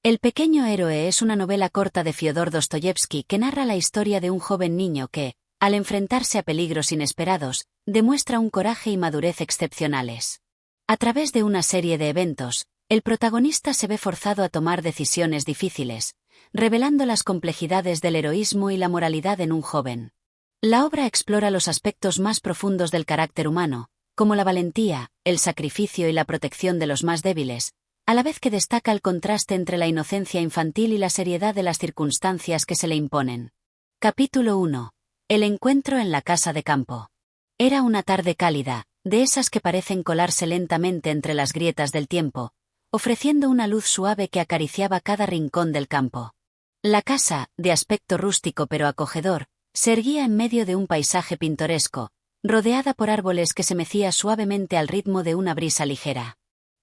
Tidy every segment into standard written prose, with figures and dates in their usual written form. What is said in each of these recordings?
El pequeño héroe es una novela corta de Fyodor Dostoyevsky que narra la historia de un joven niño que, al enfrentarse a peligros inesperados, demuestra un coraje y madurez excepcionales. A través de una serie de eventos, el protagonista se ve forzado a tomar decisiones difíciles, revelando las complejidades del heroísmo y la moralidad en un joven. La obra explora los aspectos más profundos del carácter humano, como la valentía, el sacrificio y la protección de los más débiles, a la vez que destaca el contraste entre la inocencia infantil y la seriedad de las circunstancias que se le imponen. Capítulo 1. El encuentro en la casa de campo. Era una tarde cálida, de esas que parecen colarse lentamente entre las grietas del tiempo, ofreciendo una luz suave que acariciaba cada rincón del campo. La casa, de aspecto rústico pero acogedor, se erguía en medio de un paisaje pintoresco, rodeada por árboles que se mecía suavemente al ritmo de una brisa ligera.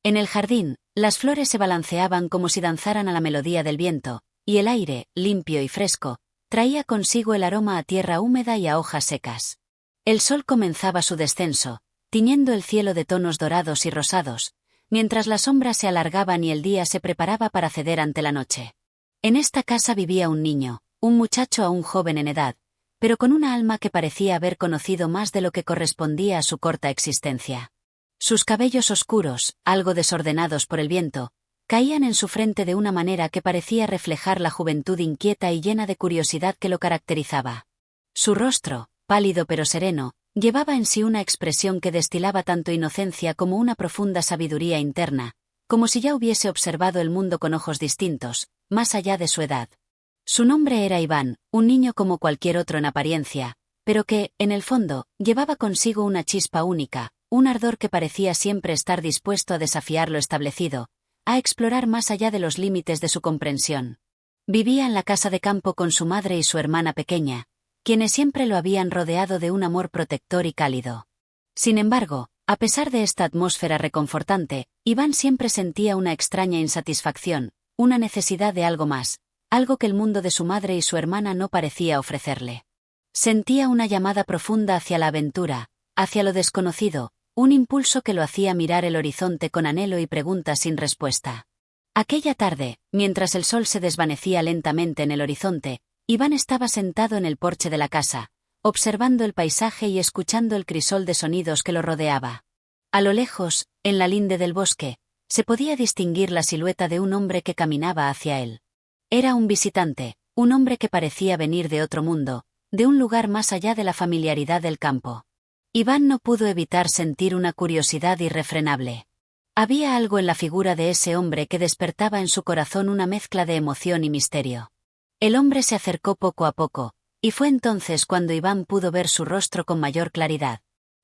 En el jardín, las flores se balanceaban como si danzaran a la melodía del viento, y el aire, limpio y fresco, traía consigo el aroma a tierra húmeda y a hojas secas. El sol comenzaba su descenso, tiñendo el cielo de tonos dorados y rosados, mientras las sombras se alargaban y el día se preparaba para ceder ante la noche. En esta casa vivía un niño, un muchacho aún joven en edad, pero con una alma que parecía haber conocido más de lo que correspondía a su corta existencia. Sus cabellos oscuros, algo desordenados por el viento, caían en su frente de una manera que parecía reflejar la juventud inquieta y llena de curiosidad que lo caracterizaba. Su rostro, pálido pero sereno, llevaba en sí una expresión que destilaba tanto inocencia como una profunda sabiduría interna, como si ya hubiese observado el mundo con ojos distintos, más allá de su edad. Su nombre era Iván, un niño como cualquier otro en apariencia, pero que, en el fondo, llevaba consigo una chispa única, un ardor que parecía siempre estar dispuesto a desafiar lo establecido, a explorar más allá de los límites de su comprensión. Vivía en la casa de campo con su madre y su hermana pequeña, quienes siempre lo habían rodeado de un amor protector y cálido. Sin embargo, a pesar de esta atmósfera reconfortante, Iván siempre sentía una extraña insatisfacción, una necesidad de algo más, algo que el mundo de su madre y su hermana no parecía ofrecerle. Sentía una llamada profunda hacia la aventura, hacia lo desconocido, un impulso que lo hacía mirar el horizonte con anhelo y preguntas sin respuesta. Aquella tarde, mientras el sol se desvanecía lentamente en el horizonte, Iván estaba sentado en el porche de la casa, observando el paisaje y escuchando el crisol de sonidos que lo rodeaba. A lo lejos, en la linde del bosque, se podía distinguir la silueta de un hombre que caminaba hacia él. Era un visitante, un hombre que parecía venir de otro mundo, de un lugar más allá de la familiaridad del campo. Iván no pudo evitar sentir una curiosidad irrefrenable. Había algo en la figura de ese hombre que despertaba en su corazón una mezcla de emoción y misterio. El hombre se acercó poco a poco, y fue entonces cuando Iván pudo ver su rostro con mayor claridad.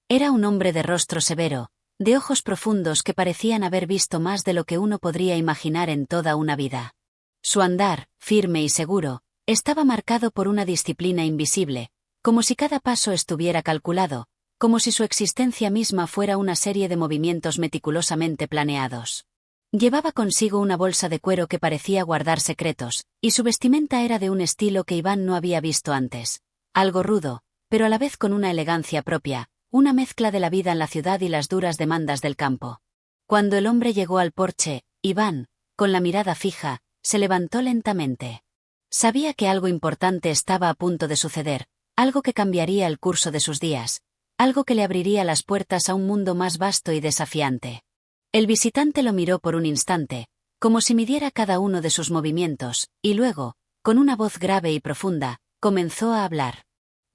Era un hombre de rostro severo, de ojos profundos que parecían haber visto más de lo que uno podría imaginar en toda una vida. Su andar, firme y seguro, estaba marcado por una disciplina invisible, como si cada paso estuviera calculado, como si su existencia misma fuera una serie de movimientos meticulosamente planeados. Llevaba consigo una bolsa de cuero que parecía guardar secretos, y su vestimenta era de un estilo que Iván no había visto antes. Algo rudo, pero a la vez con una elegancia propia, una mezcla de la vida en la ciudad y las duras demandas del campo. Cuando el hombre llegó al porche, Iván, con la mirada fija, se levantó lentamente. Sabía que algo importante estaba a punto de suceder, algo que cambiaría el curso de sus días, algo que le abriría las puertas a un mundo más vasto y desafiante. El visitante lo miró por un instante, como si midiera cada uno de sus movimientos, y luego, con una voz grave y profunda, comenzó a hablar.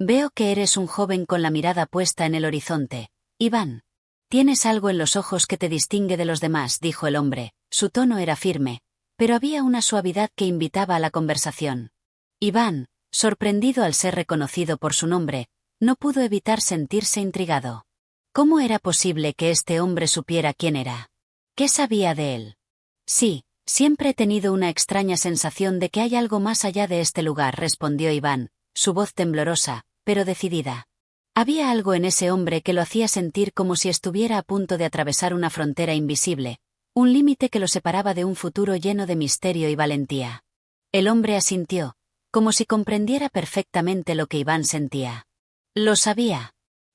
«Veo que eres un joven con la mirada puesta en el horizonte, Iván. Tienes algo en los ojos que te distingue de los demás», dijo el hombre. Su tono era firme, pero había una suavidad que invitaba a la conversación. Iván, sorprendido al ser reconocido por su nombre, no pudo evitar sentirse intrigado. ¿Cómo era posible que este hombre supiera quién era? ¿Qué sabía de él? Sí, siempre he tenido una extraña sensación de que hay algo más allá de este lugar, respondió Iván, su voz temblorosa, pero decidida. Había algo en ese hombre que lo hacía sentir como si estuviera a punto de atravesar una frontera invisible, un límite que lo separaba de un futuro lleno de misterio y valentía. El hombre asintió, como si comprendiera perfectamente lo que Iván sentía. Lo sabía.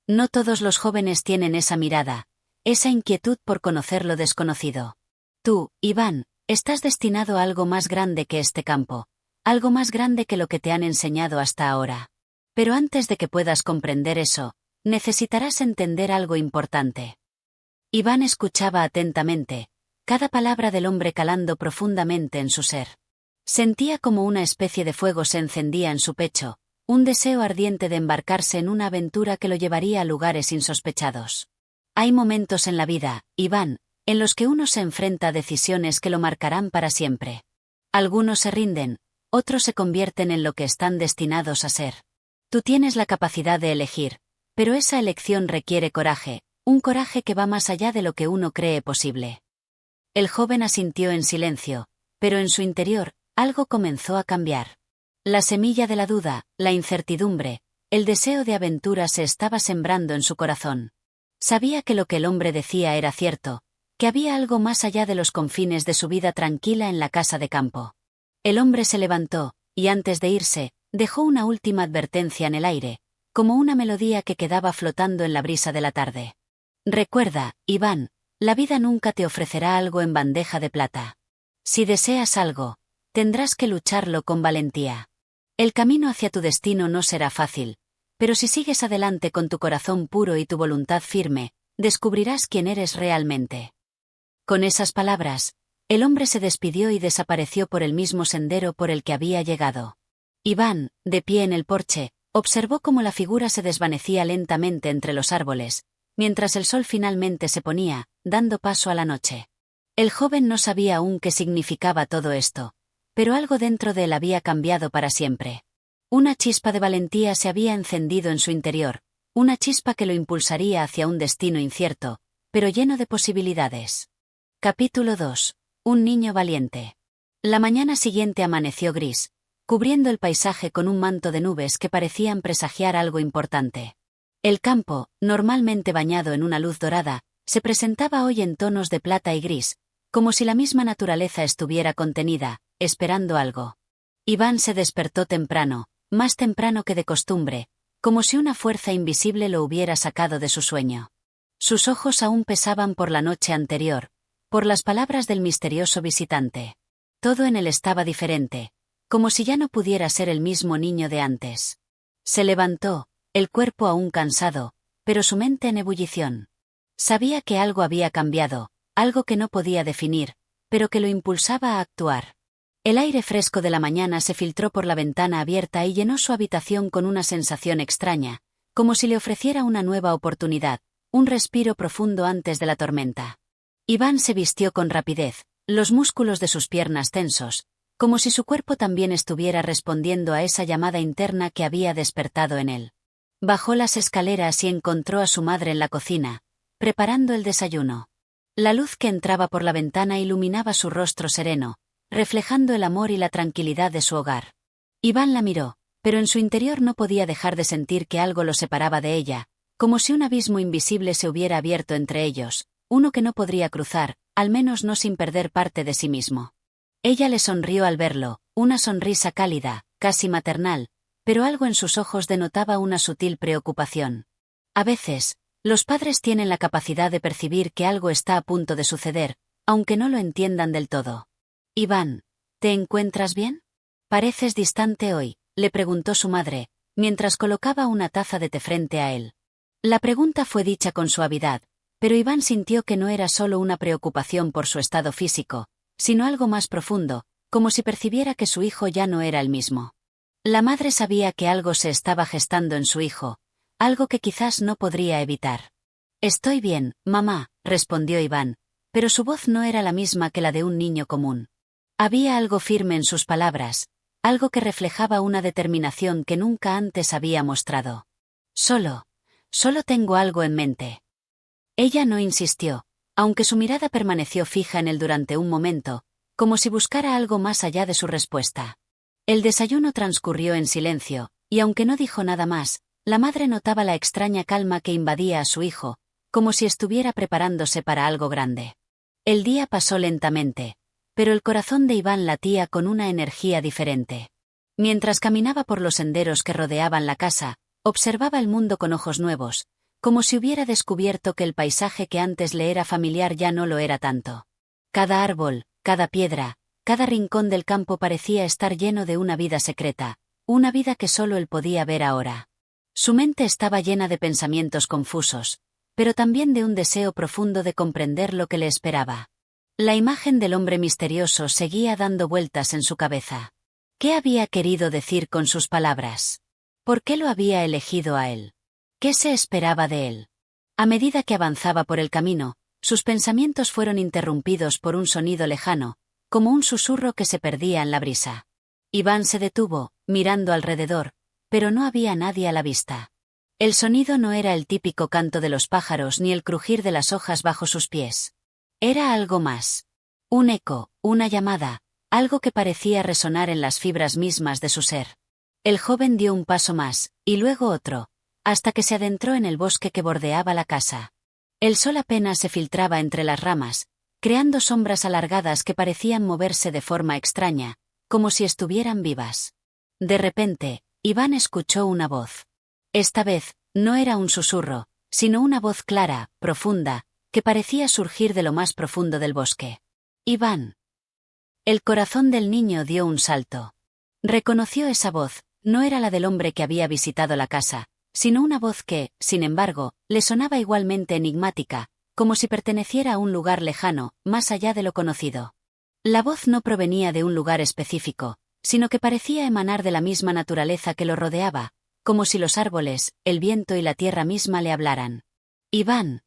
No todos los jóvenes tienen esa mirada, esa inquietud por conocer lo desconocido. Tú, Iván, Estás destinado a algo más grande que este campo, algo más grande que lo que te han enseñado hasta ahora. Pero antes de que puedas comprender eso, necesitarás entender algo importante. Iván escuchaba atentamente, cada palabra del hombre calando profundamente en su ser. Sentía como una especie de fuego se encendía en su pecho, un deseo ardiente de embarcarse en una aventura que lo llevaría a lugares insospechados. Hay momentos en la vida, Iván, en los que uno se enfrenta a decisiones que lo marcarán para siempre. Algunos se rinden, otros se convierten en lo que están destinados a ser. Tú tienes la capacidad de elegir, pero esa elección requiere coraje, un coraje que va más allá de lo que uno cree posible. El joven asintió en silencio, pero en su interior, algo comenzó a cambiar. La semilla de la duda, la incertidumbre, el deseo de aventura se estaba sembrando en su corazón. Sabía que lo que el hombre decía era cierto, que había algo más allá de los confines de su vida tranquila en la casa de campo. El hombre se levantó, y antes de irse, dejó una última advertencia en el aire, como una melodía que quedaba flotando en la brisa de la tarde. Recuerda, Iván, la vida nunca te ofrecerá algo en bandeja de plata. Si deseas algo, tendrás que lucharlo con valentía. El camino hacia tu destino no será fácil, pero si sigues adelante con tu corazón puro y tu voluntad firme, descubrirás quién eres realmente. Con esas palabras, el hombre se despidió y desapareció por el mismo sendero por el que había llegado. Iván, de pie en el porche, observó cómo la figura se desvanecía lentamente entre los árboles, mientras el sol finalmente se ponía, dando paso a la noche. El joven no sabía aún qué significaba todo esto, pero algo dentro de él había cambiado para siempre. Una chispa de valentía se había encendido en su interior, una chispa que lo impulsaría hacia un destino incierto, pero lleno de posibilidades. Capítulo 2. Un niño valiente. La mañana siguiente amaneció gris, cubriendo el paisaje con un manto de nubes que parecían presagiar algo importante. El campo, normalmente bañado en una luz dorada, se presentaba hoy en tonos de plata y gris, como si la misma naturaleza estuviera contenida, esperando algo. Iván se despertó temprano, más temprano que de costumbre, como si una fuerza invisible lo hubiera sacado de su sueño. Sus ojos aún pesaban por la noche anterior, por las palabras del misterioso visitante. Todo en él estaba diferente, como si ya no pudiera ser el mismo niño de antes. Se levantó, el cuerpo aún cansado, pero su mente en ebullición. Sabía que algo había cambiado, algo que no podía definir, pero que lo impulsaba a actuar. El aire fresco de la mañana se filtró por la ventana abierta y llenó su habitación con una sensación extraña, como si le ofreciera una nueva oportunidad, un respiro profundo antes de la tormenta. Iván se vistió con rapidez, los músculos de sus piernas tensos, como si su cuerpo también estuviera respondiendo a esa llamada interna que había despertado en él. Bajó las escaleras y encontró a su madre en la cocina, preparando el desayuno. La luz que entraba por la ventana iluminaba su rostro sereno, reflejando el amor y la tranquilidad de su hogar. Iván la miró, pero en su interior no podía dejar de sentir que algo lo separaba de ella, como si un abismo invisible se hubiera abierto entre ellos, uno que no podría cruzar, al menos no sin perder parte de sí mismo. Ella le sonrió al verlo, una sonrisa cálida, casi maternal, pero algo en sus ojos denotaba una sutil preocupación. A veces, los padres tienen la capacidad de percibir que algo está a punto de suceder, aunque no lo entiendan del todo. Iván, ¿te encuentras bien? Pareces distante hoy, le preguntó su madre, mientras colocaba una taza de té frente a él. La pregunta fue dicha con suavidad, pero Iván sintió que no era solo una preocupación por su estado físico, sino algo más profundo, como si percibiera que su hijo ya no era el mismo. La madre sabía que algo se estaba gestando en su hijo, algo que quizás no podría evitar. Estoy bien, mamá, respondió Iván, pero su voz no era la misma que la de un niño común. Había algo firme en sus palabras, algo que reflejaba una determinación que nunca antes había mostrado. Solo tengo algo en mente. Ella no insistió, aunque su mirada permaneció fija en él durante un momento, como si buscara algo más allá de su respuesta. El desayuno transcurrió en silencio, y aunque no dijo nada más, la madre notaba la extraña calma que invadía a su hijo, como si estuviera preparándose para algo grande. El día pasó lentamente, pero el corazón de Iván latía con una energía diferente. Mientras caminaba por los senderos que rodeaban la casa, observaba el mundo con ojos nuevos, como si hubiera descubierto que el paisaje que antes le era familiar ya no lo era tanto. Cada árbol, Cada piedra, cada rincón del campo parecía estar lleno de una vida secreta, una vida que solo él podía ver ahora. Su mente estaba llena de pensamientos confusos, pero también de un deseo profundo de comprender lo que le esperaba. La imagen del hombre misterioso seguía dando vueltas en su cabeza. ¿Qué había querido decir con sus palabras? ¿Por qué lo había elegido a él? ¿Qué se esperaba de él? A medida que avanzaba por el camino, sus pensamientos fueron interrumpidos por un sonido lejano, como un susurro que se perdía en la brisa. Iván se detuvo, mirando alrededor, pero no había nadie a la vista. El sonido no era el típico canto de los pájaros ni el crujir de las hojas bajo sus pies. Era algo más. Un eco, una llamada, algo que parecía resonar en las fibras mismas de su ser. El joven dio un paso más, y luego otro, hasta que se adentró en el bosque que bordeaba la casa. El sol apenas se filtraba entre las ramas, creando sombras alargadas que parecían moverse de forma extraña, como si estuvieran vivas. De repente, Iván escuchó una voz. Esta vez, no era un susurro, sino una voz clara, profunda, que parecía surgir de lo más profundo del bosque. Iván. El corazón del niño dio un salto. Reconoció esa voz, no era la del hombre que había visitado la casa, sino una voz que, sin embargo, le sonaba igualmente enigmática, como si perteneciera a un lugar lejano, más allá de lo conocido. La voz no provenía de un lugar específico, sino que parecía emanar de la misma naturaleza que lo rodeaba, como si los árboles, el viento y la tierra misma le hablaran. Iván,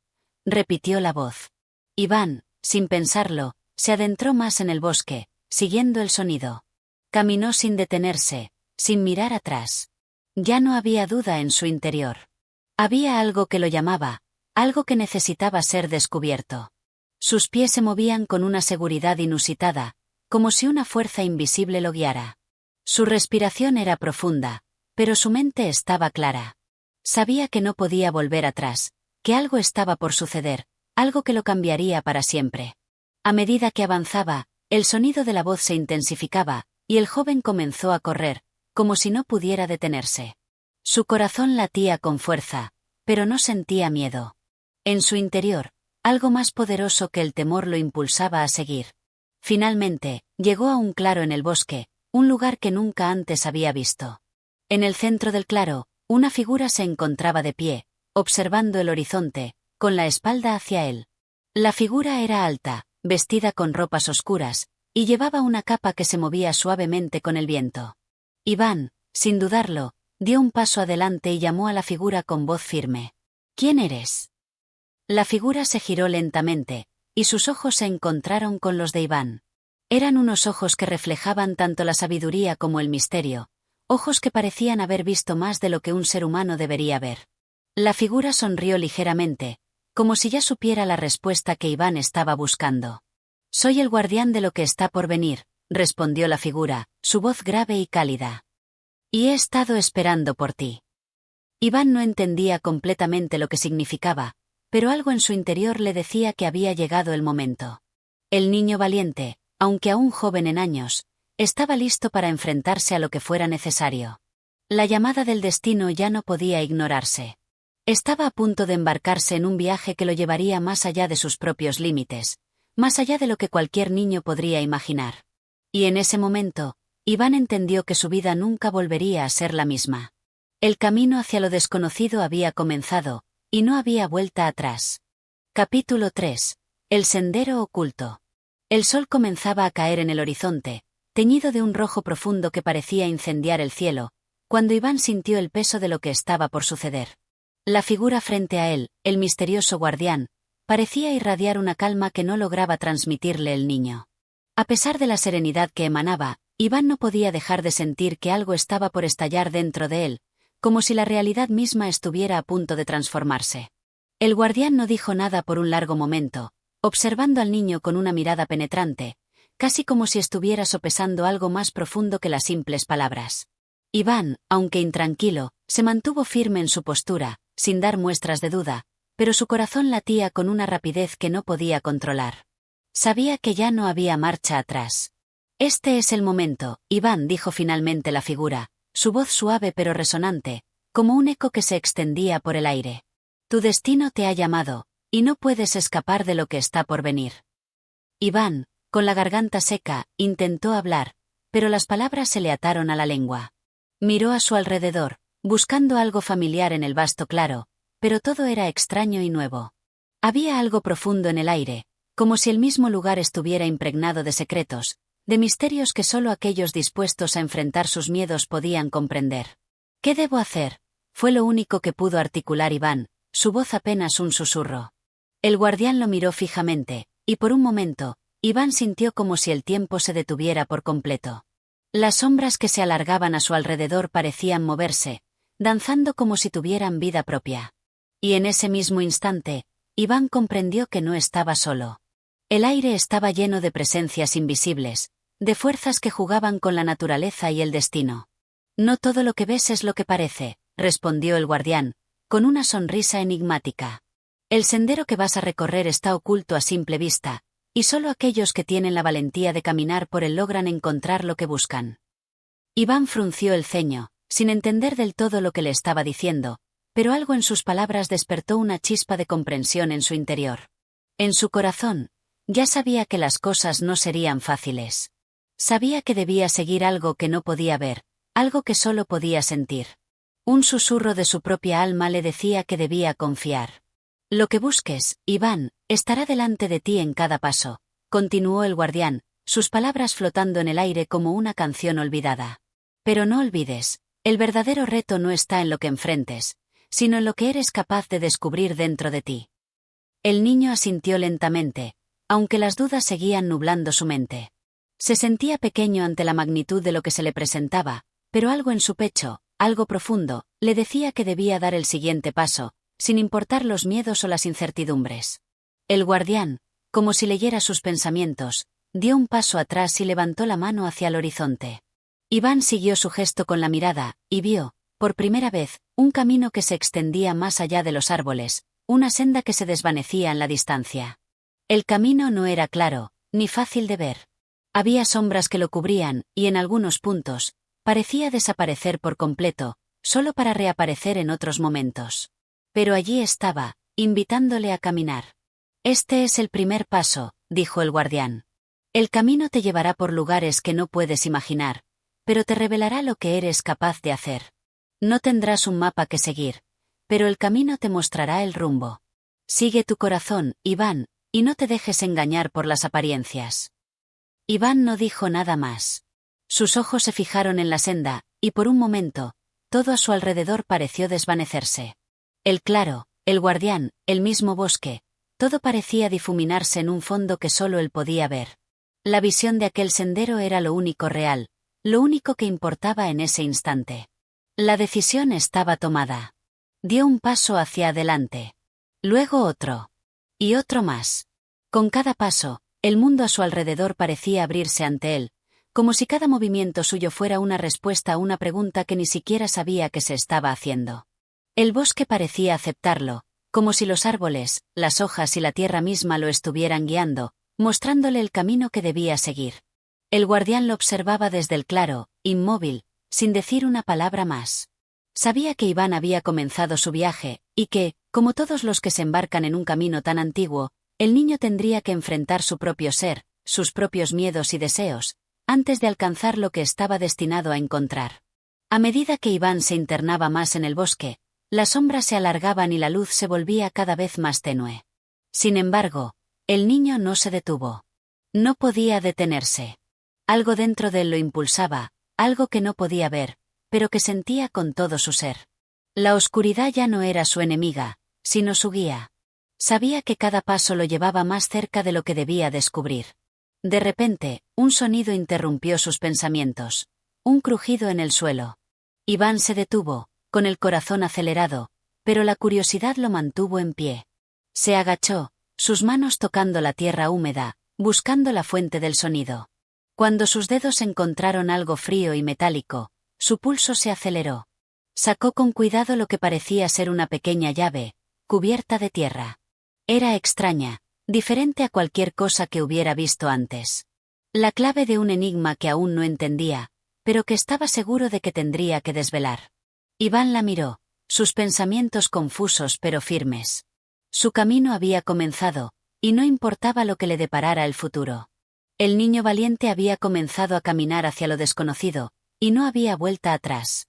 repitió la voz. Iván, sin pensarlo, se adentró más en el bosque, siguiendo el sonido. Caminó sin detenerse, sin mirar atrás. Ya no había duda en su interior. Había algo que lo llamaba, algo que necesitaba ser descubierto. Sus pies se movían con una seguridad inusitada, como si una fuerza invisible lo guiara. Su respiración era profunda, pero su mente estaba clara. Sabía que no podía volver atrás, que algo estaba por suceder, algo que lo cambiaría para siempre. A medida que avanzaba, el sonido de la voz se intensificaba, y el joven comenzó a correr, como si no pudiera detenerse. Su corazón latía con fuerza, pero no sentía miedo. En su interior, algo más poderoso que el temor lo impulsaba a seguir. Finalmente, llegó a un claro en el bosque, un lugar que nunca antes había visto. En el centro del claro, una figura se encontraba de pie, observando el horizonte, con la espalda hacia él. La figura era alta, vestida con ropas oscuras, y llevaba una capa que se movía suavemente con el viento. Iván, sin dudarlo, dio un paso adelante y llamó a la figura con voz firme. ¿Quién eres? La figura se giró lentamente, y sus ojos se encontraron con los de Iván. Eran unos ojos que reflejaban tanto la sabiduría como el misterio, ojos que parecían haber visto más de lo que un ser humano debería ver. La figura sonrió ligeramente, como si ya supiera la respuesta que Iván estaba buscando. Soy el guardián de lo que está por venir, respondió la figura, su voz grave y cálida. Y he estado esperando por ti. Iván no entendía completamente lo que significaba, pero algo en su interior le decía que había llegado el momento. El niño valiente, aunque aún joven en años, estaba listo para enfrentarse a lo que fuera necesario. La llamada del destino ya no podía ignorarse. Estaba a punto de embarcarse en un viaje que lo llevaría más allá de sus propios límites, más allá de lo que cualquier niño podría imaginar. Y en ese momento, Iván entendió que su vida nunca volvería a ser la misma. El camino hacia lo desconocido había comenzado, y no había vuelta atrás. Capítulo 3. El sendero oculto. El sol comenzaba a caer en el horizonte, teñido de un rojo profundo que parecía incendiar el cielo, cuando Iván sintió el peso de lo que estaba por suceder. La figura frente a él, el misterioso guardián, parecía irradiar una calma que no lograba transmitirle el niño. A pesar de la serenidad que emanaba, Iván no podía dejar de sentir que algo estaba por estallar dentro de él, como si la realidad misma estuviera a punto de transformarse. El guardián no dijo nada por un largo momento, observando al niño con una mirada penetrante, casi como si estuviera sopesando algo más profundo que las simples palabras. Iván, aunque intranquilo, se mantuvo firme en su postura, sin dar muestras de duda, pero su corazón latía con una rapidez que no podía controlar. Sabía que ya no había marcha atrás. Este es el momento, Iván, dijo finalmente la figura, su voz suave pero resonante, como un eco que se extendía por el aire. Tu destino te ha llamado, y no puedes escapar de lo que está por venir. Iván, con la garganta seca, intentó hablar, pero las palabras se le ataron a la lengua. Miró a su alrededor, buscando algo familiar en el vasto claro, pero todo era extraño y nuevo. Había algo profundo en el aire, como si el mismo lugar estuviera impregnado de secretos, de misterios que solo aquellos dispuestos a enfrentar sus miedos podían comprender. ¿Qué debo hacer? Fue lo único que pudo articular Iván, su voz apenas un susurro. El guardián lo miró fijamente, y por un momento, Iván sintió como si el tiempo se detuviera por completo. Las sombras que se alargaban a su alrededor parecían moverse, danzando como si tuvieran vida propia. Y en ese mismo instante, Iván comprendió que no estaba solo. El aire estaba lleno de presencias invisibles, de fuerzas que jugaban con la naturaleza y el destino. No todo lo que ves es lo que parece, respondió el guardián, con una sonrisa enigmática. El sendero que vas a recorrer está oculto a simple vista, y solo aquellos que tienen la valentía de caminar por él logran encontrar lo que buscan. Iván frunció el ceño, sin entender del todo lo que le estaba diciendo, pero algo en sus palabras despertó una chispa de comprensión en su interior. En su corazón, ya sabía que las cosas no serían fáciles. Sabía que debía seguir algo que no podía ver, algo que solo podía sentir. Un susurro de su propia alma le decía que debía confiar. Lo que busques, Iván, estará delante de ti en cada paso, continuó el guardián, sus palabras flotando en el aire como una canción olvidada. Pero no olvides, el verdadero reto no está en lo que enfrentes, sino en lo que eres capaz de descubrir dentro de ti. El niño asintió lentamente, aunque las dudas seguían nublando su mente. Se sentía pequeño ante la magnitud de lo que se le presentaba, pero algo en su pecho, algo profundo, le decía que debía dar el siguiente paso, sin importar los miedos o las incertidumbres. El guardián, como si leyera sus pensamientos, dio un paso atrás y levantó la mano hacia el horizonte. Iván siguió su gesto con la mirada, y vio, por primera vez, un camino que se extendía más allá de los árboles, una senda que se desvanecía en la distancia. El camino no era claro, ni fácil de ver. Había sombras que lo cubrían, y en algunos puntos, parecía desaparecer por completo, solo para reaparecer en otros momentos. Pero allí estaba, invitándole a caminar. Este es el primer paso, dijo el guardián. El camino te llevará por lugares que no puedes imaginar, pero te revelará lo que eres capaz de hacer. No tendrás un mapa que seguir, pero el camino te mostrará el rumbo. Sigue tu corazón, Iván, y no te dejes engañar por las apariencias. Iván no dijo nada más. Sus ojos se fijaron en la senda, y por un momento, todo a su alrededor pareció desvanecerse. El claro, el guardián, el mismo bosque, todo parecía difuminarse en un fondo que solo él podía ver. La visión de aquel sendero era lo único real, lo único que importaba en ese instante. La decisión estaba tomada. Dio un paso hacia adelante. Luego otro. Y otro más. Con cada paso, el mundo a su alrededor parecía abrirse ante él, como si cada movimiento suyo fuera una respuesta a una pregunta que ni siquiera sabía que se estaba haciendo. El bosque parecía aceptarlo, como si los árboles, las hojas y la tierra misma lo estuvieran guiando, mostrándole el camino que debía seguir. El guardián lo observaba desde el claro, inmóvil, sin decir una palabra más. Sabía que Iván había comenzado su viaje, y que, como todos los que se embarcan en un camino tan antiguo, el niño tendría que enfrentar su propio ser, sus propios miedos y deseos, antes de alcanzar lo que estaba destinado a encontrar. A medida que Iván se internaba más en el bosque, las sombras se alargaban y la luz se volvía cada vez más tenue. Sin embargo, el niño no se detuvo. No podía detenerse. Algo dentro de él lo impulsaba, algo que no podía ver, pero que sentía con todo su ser. La oscuridad ya no era su enemiga, sino su guía. Sabía que cada paso lo llevaba más cerca de lo que debía descubrir. De repente, un sonido interrumpió sus pensamientos. Un crujido en el suelo. Iván se detuvo, con el corazón acelerado, pero la curiosidad lo mantuvo en pie. Se agachó, sus manos tocando la tierra húmeda, buscando la fuente del sonido. Cuando sus dedos encontraron algo frío y metálico, su pulso se aceleró. Sacó con cuidado lo que parecía ser una pequeña llave, cubierta de tierra. Era extraña, diferente a cualquier cosa que hubiera visto antes. La clave de un enigma que aún no entendía, pero que estaba seguro de que tendría que desvelar. Iván la miró, sus pensamientos confusos pero firmes. Su camino había comenzado, y no importaba lo que le deparara el futuro. El niño valiente había comenzado a caminar hacia lo desconocido, y no había vuelta atrás.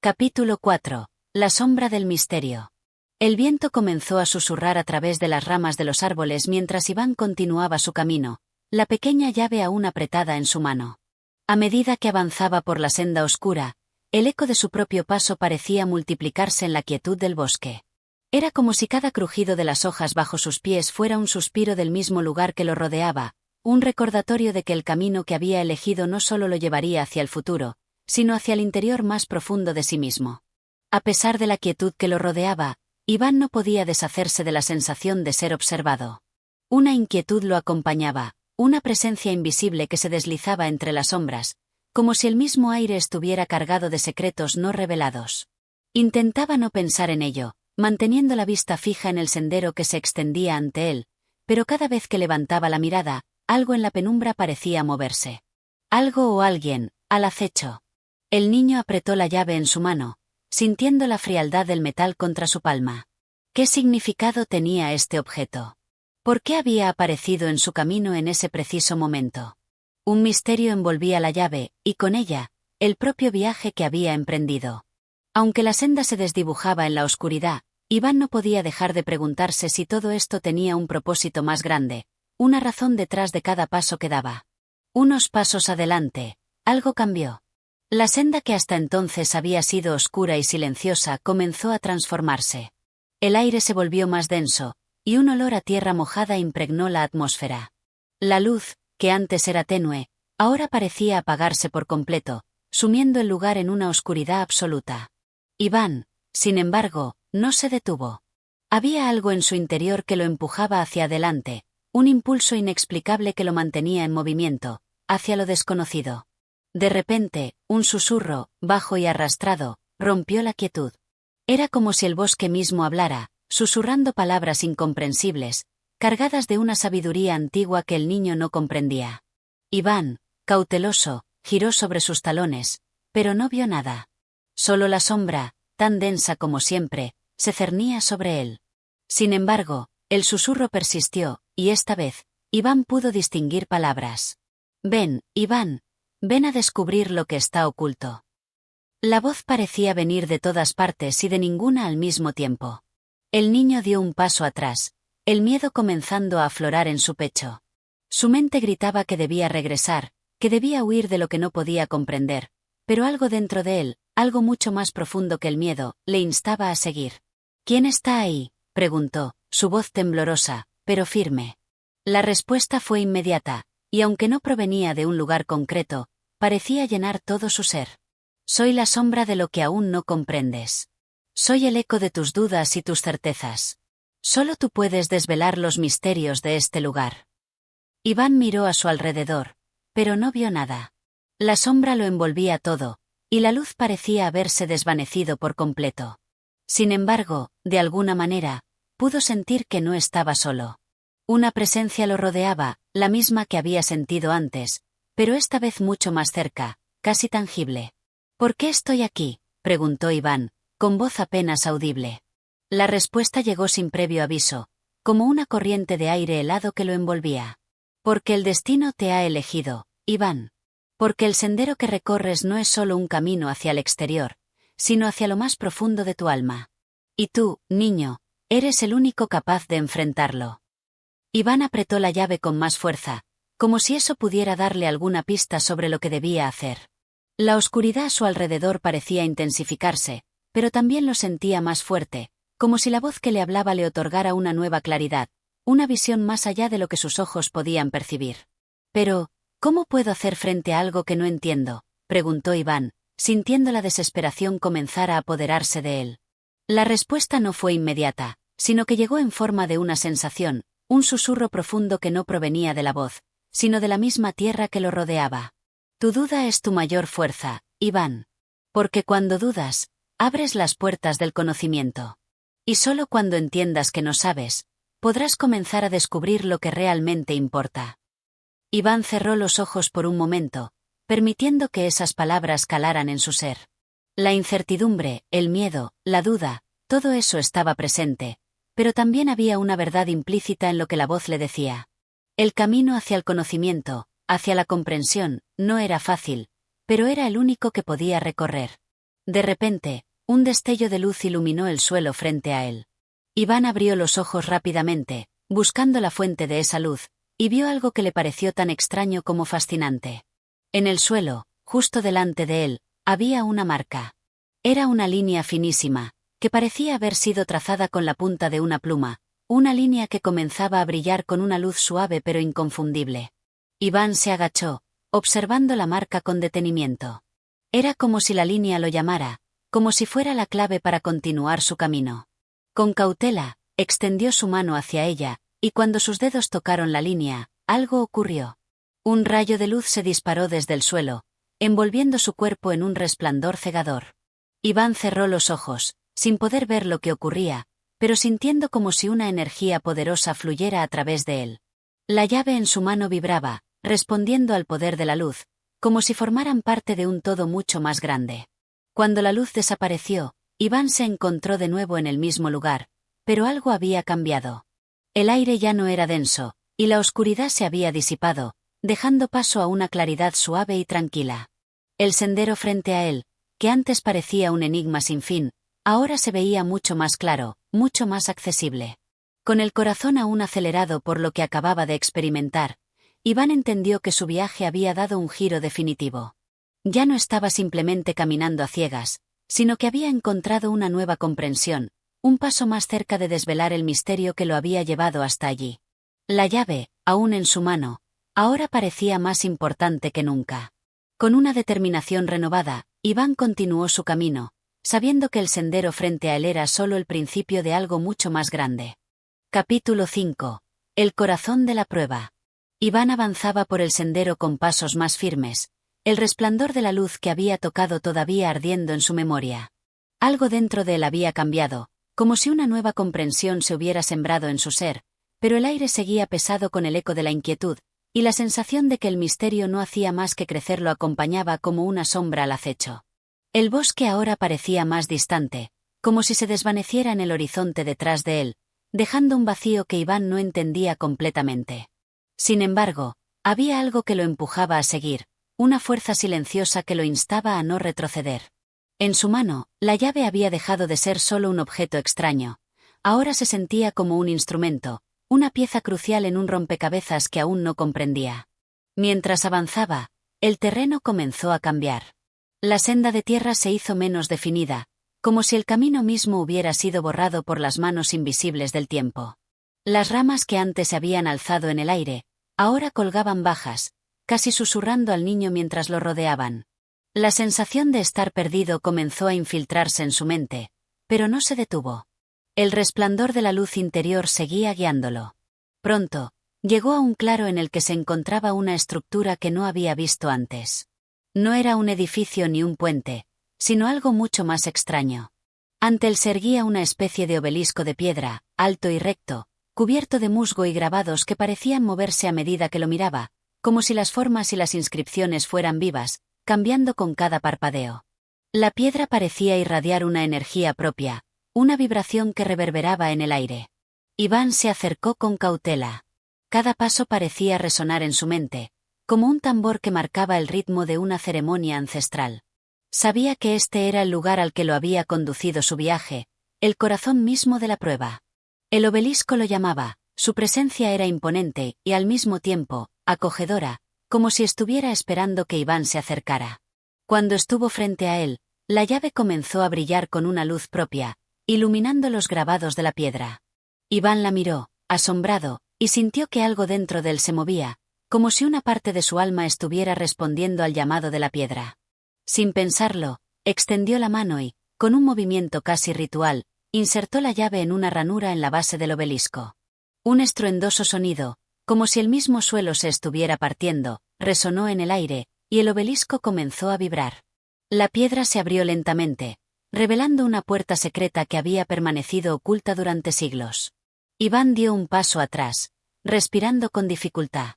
Capítulo 4. La sombra del misterio. El viento comenzó a susurrar a través de las ramas de los árboles mientras Iván continuaba su camino, la pequeña llave aún apretada en su mano. A medida que avanzaba por la senda oscura, el eco de su propio paso parecía multiplicarse en la quietud del bosque. Era como si cada crujido de las hojas bajo sus pies fuera un suspiro del mismo lugar que lo rodeaba, un recordatorio de que el camino que había elegido no solo lo llevaría hacia el futuro, sino hacia el interior más profundo de sí mismo. A pesar de la quietud que lo rodeaba, Iván no podía deshacerse de la sensación de ser observado. Una inquietud lo acompañaba, una presencia invisible que se deslizaba entre las sombras, como si el mismo aire estuviera cargado de secretos no revelados. Intentaba no pensar en ello, manteniendo la vista fija en el sendero que se extendía ante él, pero cada vez que levantaba la mirada, algo en la penumbra parecía moverse. Algo o alguien, al acecho. El niño apretó la llave en su mano, sintiendo la frialdad del metal contra su palma. ¿Qué significado tenía este objeto? ¿Por qué había aparecido en su camino en ese preciso momento? Un misterio envolvía la llave, y con ella, el propio viaje que había emprendido. Aunque la senda se desdibujaba en la oscuridad, Iván no podía dejar de preguntarse si todo esto tenía un propósito más grande, una razón detrás de cada paso que daba. Unos pasos adelante, algo cambió. La senda que hasta entonces había sido oscura y silenciosa comenzó a transformarse. El aire se volvió más denso, y un olor a tierra mojada impregnó la atmósfera. La luz, que antes era tenue, ahora parecía apagarse por completo, sumiendo el lugar en una oscuridad absoluta. Iván, sin embargo, no se detuvo. Había algo en su interior que lo empujaba hacia adelante, un impulso inexplicable que lo mantenía en movimiento, hacia lo desconocido. De repente, un susurro, bajo y arrastrado, rompió la quietud. Era como si el bosque mismo hablara, susurrando palabras incomprensibles, cargadas de una sabiduría antigua que el niño no comprendía. Iván, cauteloso, giró sobre sus talones, pero no vio nada. Solo la sombra, tan densa como siempre, se cernía sobre él. Sin embargo, el susurro persistió, y esta vez, Iván pudo distinguir palabras. «Ven, Iván, ven a descubrir lo que está oculto». La voz parecía venir de todas partes y de ninguna al mismo tiempo. El niño dio un paso atrás, el miedo comenzando a aflorar en su pecho. Su mente gritaba que debía regresar, que debía huir de lo que no podía comprender, pero algo dentro de él, algo mucho más profundo que el miedo, le instaba a seguir. «¿Quién está ahí?», preguntó, su voz temblorosa, pero firme. La respuesta fue inmediata, y aunque no provenía de un lugar concreto, parecía llenar todo su ser. «Soy la sombra de lo que aún no comprendes. Soy el eco de tus dudas y tus certezas. Solo tú puedes desvelar los misterios de este lugar». Iván miró a su alrededor, pero no vio nada. La sombra lo envolvía todo, y la luz parecía haberse desvanecido por completo. Sin embargo, de alguna manera, pudo sentir que no estaba solo. Una presencia lo rodeaba, la misma que había sentido antes, pero esta vez mucho más cerca, casi tangible. «¿Por qué estoy aquí?», preguntó Iván, con voz apenas audible. La respuesta llegó sin previo aviso, como una corriente de aire helado que lo envolvía. «Porque el destino te ha elegido, Iván. Porque el sendero que recorres no es solo un camino hacia el exterior, sino hacia lo más profundo de tu alma. Y tú, niño, eres el único capaz de enfrentarlo». Iván apretó la llave con más fuerza, como si eso pudiera darle alguna pista sobre lo que debía hacer. La oscuridad a su alrededor parecía intensificarse, pero también lo sentía más fuerte, como si la voz que le hablaba le otorgara una nueva claridad, una visión más allá de lo que sus ojos podían percibir. «Pero, ¿cómo puedo hacer frente a algo que no entiendo?», preguntó Iván, sintiendo la desesperación comenzar a apoderarse de él. La respuesta no fue inmediata, sino que llegó en forma de una sensación, un susurro profundo que no provenía de la voz, sino de la misma tierra que lo rodeaba. «Tu duda es tu mayor fuerza, Iván. Porque cuando dudas, abres las puertas del conocimiento. Y solo cuando entiendas que no sabes, podrás comenzar a descubrir lo que realmente importa». Iván cerró los ojos por un momento, permitiendo que esas palabras calaran en su ser. La incertidumbre, el miedo, la duda, todo eso estaba presente, pero también había una verdad implícita en lo que la voz le decía. El camino hacia el conocimiento, hacia la comprensión, no era fácil, pero era el único que podía recorrer. De repente, un destello de luz iluminó el suelo frente a él. Iván abrió los ojos rápidamente, buscando la fuente de esa luz, y vio algo que le pareció tan extraño como fascinante. En el suelo, justo delante de él, había una marca. Era una línea finísima, que parecía haber sido trazada con la punta de una pluma, una línea que comenzaba a brillar con una luz suave pero inconfundible. Iván se agachó, observando la marca con detenimiento. Era como si la línea lo llamara, como si fuera la clave para continuar su camino. Con cautela, extendió su mano hacia ella, y cuando sus dedos tocaron la línea, algo ocurrió. Un rayo de luz se disparó desde el suelo, envolviendo su cuerpo en un resplandor cegador. Iván cerró los ojos, sin poder ver lo que ocurría, pero sintiendo como si una energía poderosa fluyera a través de él. La llave en su mano vibraba, respondiendo al poder de la luz, como si formaran parte de un todo mucho más grande. Cuando la luz desapareció, Iván se encontró de nuevo en el mismo lugar, pero algo había cambiado. El aire ya no era denso, y la oscuridad se había disipado, dejando paso a una claridad suave y tranquila. El sendero frente a él, que antes parecía un enigma sin fin, ahora se veía mucho más claro, mucho más accesible. Con el corazón aún acelerado por lo que acababa de experimentar, Iván entendió que su viaje había dado un giro definitivo. Ya no estaba simplemente caminando a ciegas, sino que había encontrado una nueva comprensión, un paso más cerca de desvelar el misterio que lo había llevado hasta allí. La llave, aún en su mano, ahora parecía más importante que nunca. Con una determinación renovada, Iván continuó su camino, sabiendo que el sendero frente a él era solo el principio de algo mucho más grande. Capítulo 5. El corazón de la prueba. Iván avanzaba por el sendero con pasos más firmes, el resplandor de la luz que había tocado todavía ardiendo en su memoria. Algo dentro de él había cambiado, como si una nueva comprensión se hubiera sembrado en su ser, pero el aire seguía pesado con el eco de la inquietud, y la sensación de que el misterio no hacía más que crecer lo acompañaba como una sombra al acecho. El bosque ahora parecía más distante, como si se desvaneciera en el horizonte detrás de él, dejando un vacío que Iván no entendía completamente. Sin embargo, había algo que lo empujaba a seguir, una fuerza silenciosa que lo instaba a no retroceder. En su mano, la llave había dejado de ser solo un objeto extraño. Ahora se sentía como un instrumento, una pieza crucial en un rompecabezas que aún no comprendía. Mientras avanzaba, el terreno comenzó a cambiar. La senda de tierra se hizo menos definida, como si el camino mismo hubiera sido borrado por las manos invisibles del tiempo. Las ramas que antes se habían alzado en el aire, ahora colgaban bajas, casi susurrando al niño mientras lo rodeaban. La sensación de estar perdido comenzó a infiltrarse en su mente, pero no se detuvo. El resplandor de la luz interior seguía guiándolo. Pronto, llegó a un claro en el que se encontraba una estructura que no había visto antes. No era un edificio ni un puente, sino algo mucho más extraño. Ante él se erguía una especie de obelisco de piedra, alto y recto, cubierto de musgo y grabados que parecían moverse a medida que lo miraba, como si las formas y las inscripciones fueran vivas, cambiando con cada parpadeo. La piedra parecía irradiar una energía propia, una vibración que reverberaba en el aire. Iván se acercó con cautela. Cada paso parecía resonar en su mente, como un tambor que marcaba el ritmo de una ceremonia ancestral. Sabía que este era el lugar al que lo había conducido su viaje, el corazón mismo de la prueba. El obelisco lo llamaba, su presencia era imponente y al mismo tiempo, acogedora, como si estuviera esperando que Iván se acercara. Cuando estuvo frente a él, la llave comenzó a brillar con una luz propia, iluminando los grabados de la piedra. Iván la miró, asombrado, y sintió que algo dentro de él se movía, como si una parte de su alma estuviera respondiendo al llamado de la piedra. Sin pensarlo, extendió la mano y, con un movimiento casi ritual, insertó la llave en una ranura en la base del obelisco. Un estruendoso sonido, como si el mismo suelo se estuviera partiendo, resonó en el aire, y el obelisco comenzó a vibrar. La piedra se abrió lentamente, revelando una puerta secreta que había permanecido oculta durante siglos. Iván dio un paso atrás, respirando con dificultad.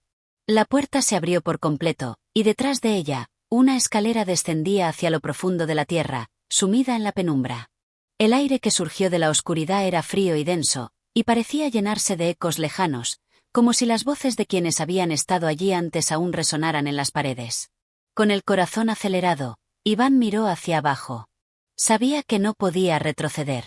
La puerta se abrió por completo, y detrás de ella, una escalera descendía hacia lo profundo de la tierra, sumida en la penumbra. El aire que surgió de la oscuridad era frío y denso, y parecía llenarse de ecos lejanos, como si las voces de quienes habían estado allí antes aún resonaran en las paredes. Con el corazón acelerado, Iván miró hacia abajo. Sabía que no podía retroceder.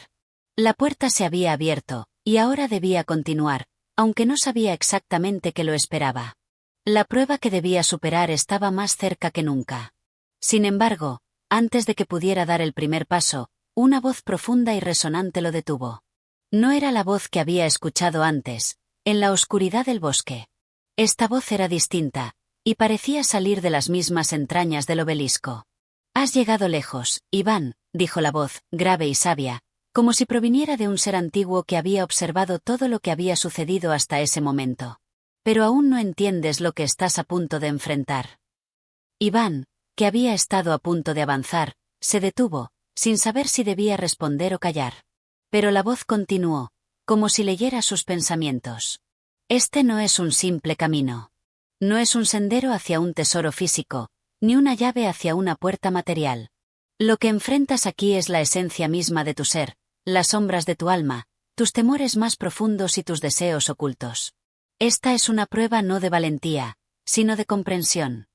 La puerta se había abierto, y ahora debía continuar, aunque no sabía exactamente qué lo esperaba. La prueba que debía superar estaba más cerca que nunca. Sin embargo, antes de que pudiera dar el primer paso, una voz profunda y resonante lo detuvo. No era la voz que había escuchado antes, en la oscuridad del bosque. Esta voz era distinta, y parecía salir de las mismas entrañas del obelisco. «Has llegado lejos, Iván», dijo la voz, grave y sabia, como si proviniera de un ser antiguo que había observado todo lo que había sucedido hasta ese momento. «Pero aún no entiendes lo que estás a punto de enfrentar». Iván, que había estado a punto de avanzar, se detuvo, sin saber si debía responder o callar. Pero la voz continuó, como si leyera sus pensamientos. «Este no es un simple camino. No es un sendero hacia un tesoro físico, ni una llave hacia una puerta material. Lo que enfrentas aquí es la esencia misma de tu ser, las sombras de tu alma, tus temores más profundos y tus deseos ocultos. Esta es una prueba no de valentía, sino de comprensión».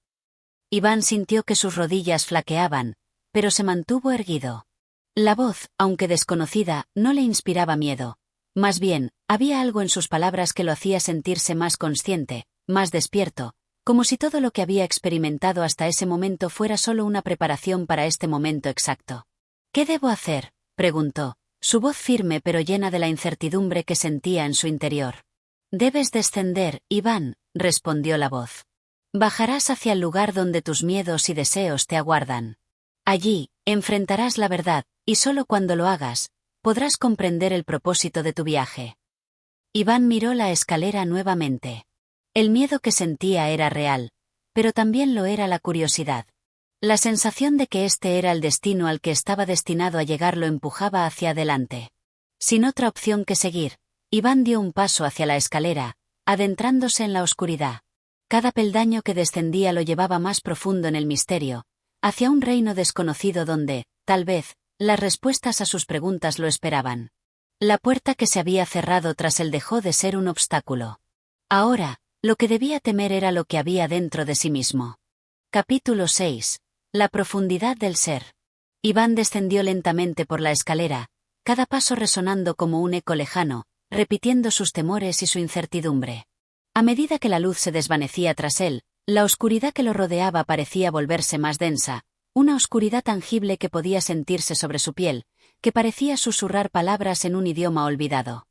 Iván sintió que sus rodillas flaqueaban, pero se mantuvo erguido. La voz, aunque desconocida, no le inspiraba miedo. Más bien, había algo en sus palabras que lo hacía sentirse más consciente, más despierto, como si todo lo que había experimentado hasta ese momento fuera solo una preparación para este momento exacto. «¿Qué debo hacer?», preguntó, su voz firme pero llena de la incertidumbre que sentía en su interior. «Debes descender, Iván», respondió la voz. «Bajarás hacia el lugar donde tus miedos y deseos te aguardan. Allí, enfrentarás la verdad, y solo cuando lo hagas, podrás comprender el propósito de tu viaje». Iván miró la escalera nuevamente. El miedo que sentía era real, pero también lo era la curiosidad. La sensación de que este era el destino al que estaba destinado a llegar lo empujaba hacia adelante. Sin otra opción que seguir, Iván dio un paso hacia la escalera, adentrándose en la oscuridad. Cada peldaño que descendía lo llevaba más profundo en el misterio, hacia un reino desconocido donde, tal vez, las respuestas a sus preguntas lo esperaban. La puerta que se había cerrado tras él dejó de ser un obstáculo. Ahora, lo que debía temer era lo que había dentro de sí mismo. Capítulo 6. La profundidad del ser. Iván descendió lentamente por la escalera, cada paso resonando como un eco lejano, repitiendo sus temores y su incertidumbre. A medida que la luz se desvanecía tras él, la oscuridad que lo rodeaba parecía volverse más densa, una oscuridad tangible que podía sentirse sobre su piel, que parecía susurrar palabras en un idioma olvidado.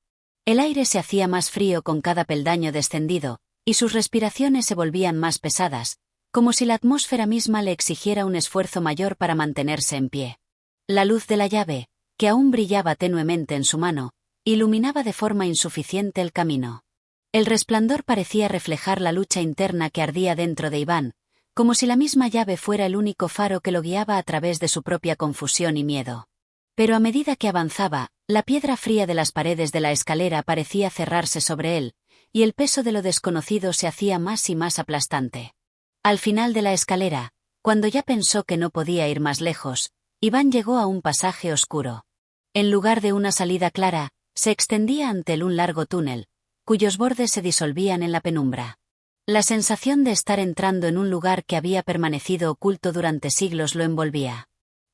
El aire se hacía más frío con cada peldaño descendido, y sus respiraciones se volvían más pesadas, como si la atmósfera misma le exigiera un esfuerzo mayor para mantenerse en pie. La luz de la llave, que aún brillaba tenuemente en su mano, iluminaba de forma insuficiente el camino. El resplandor parecía reflejar la lucha interna que ardía dentro de Iván, como si la misma llave fuera el único faro que lo guiaba a través de su propia confusión y miedo. Pero a medida que avanzaba, la piedra fría de las paredes de la escalera parecía cerrarse sobre él, y el peso de lo desconocido se hacía más y más aplastante. Al final de la escalera, cuando ya pensó que no podía ir más lejos, Iván llegó a un pasaje oscuro. En lugar de una salida clara, se extendía ante él un largo túnel, cuyos bordes se disolvían en la penumbra. La sensación de estar entrando en un lugar que había permanecido oculto durante siglos lo envolvía.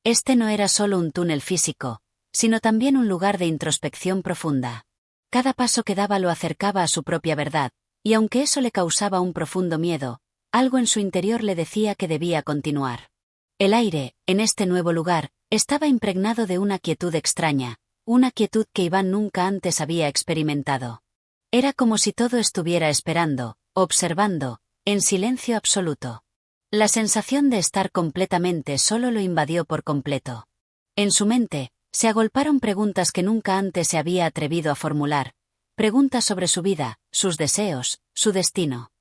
Este no era solo un túnel físico, sino también un lugar de introspección profunda. Cada paso que daba lo acercaba a su propia verdad, y aunque eso le causaba un profundo miedo, algo en su interior le decía que debía continuar. El aire, en este nuevo lugar, estaba impregnado de una quietud extraña, una quietud que Iván nunca antes había experimentado. Era como si todo estuviera esperando, observando, en silencio absoluto. La sensación de estar completamente solo lo invadió por completo. En su mente, se agolparon preguntas que nunca antes se había atrevido a formular, preguntas sobre su vida, sus deseos, su destino.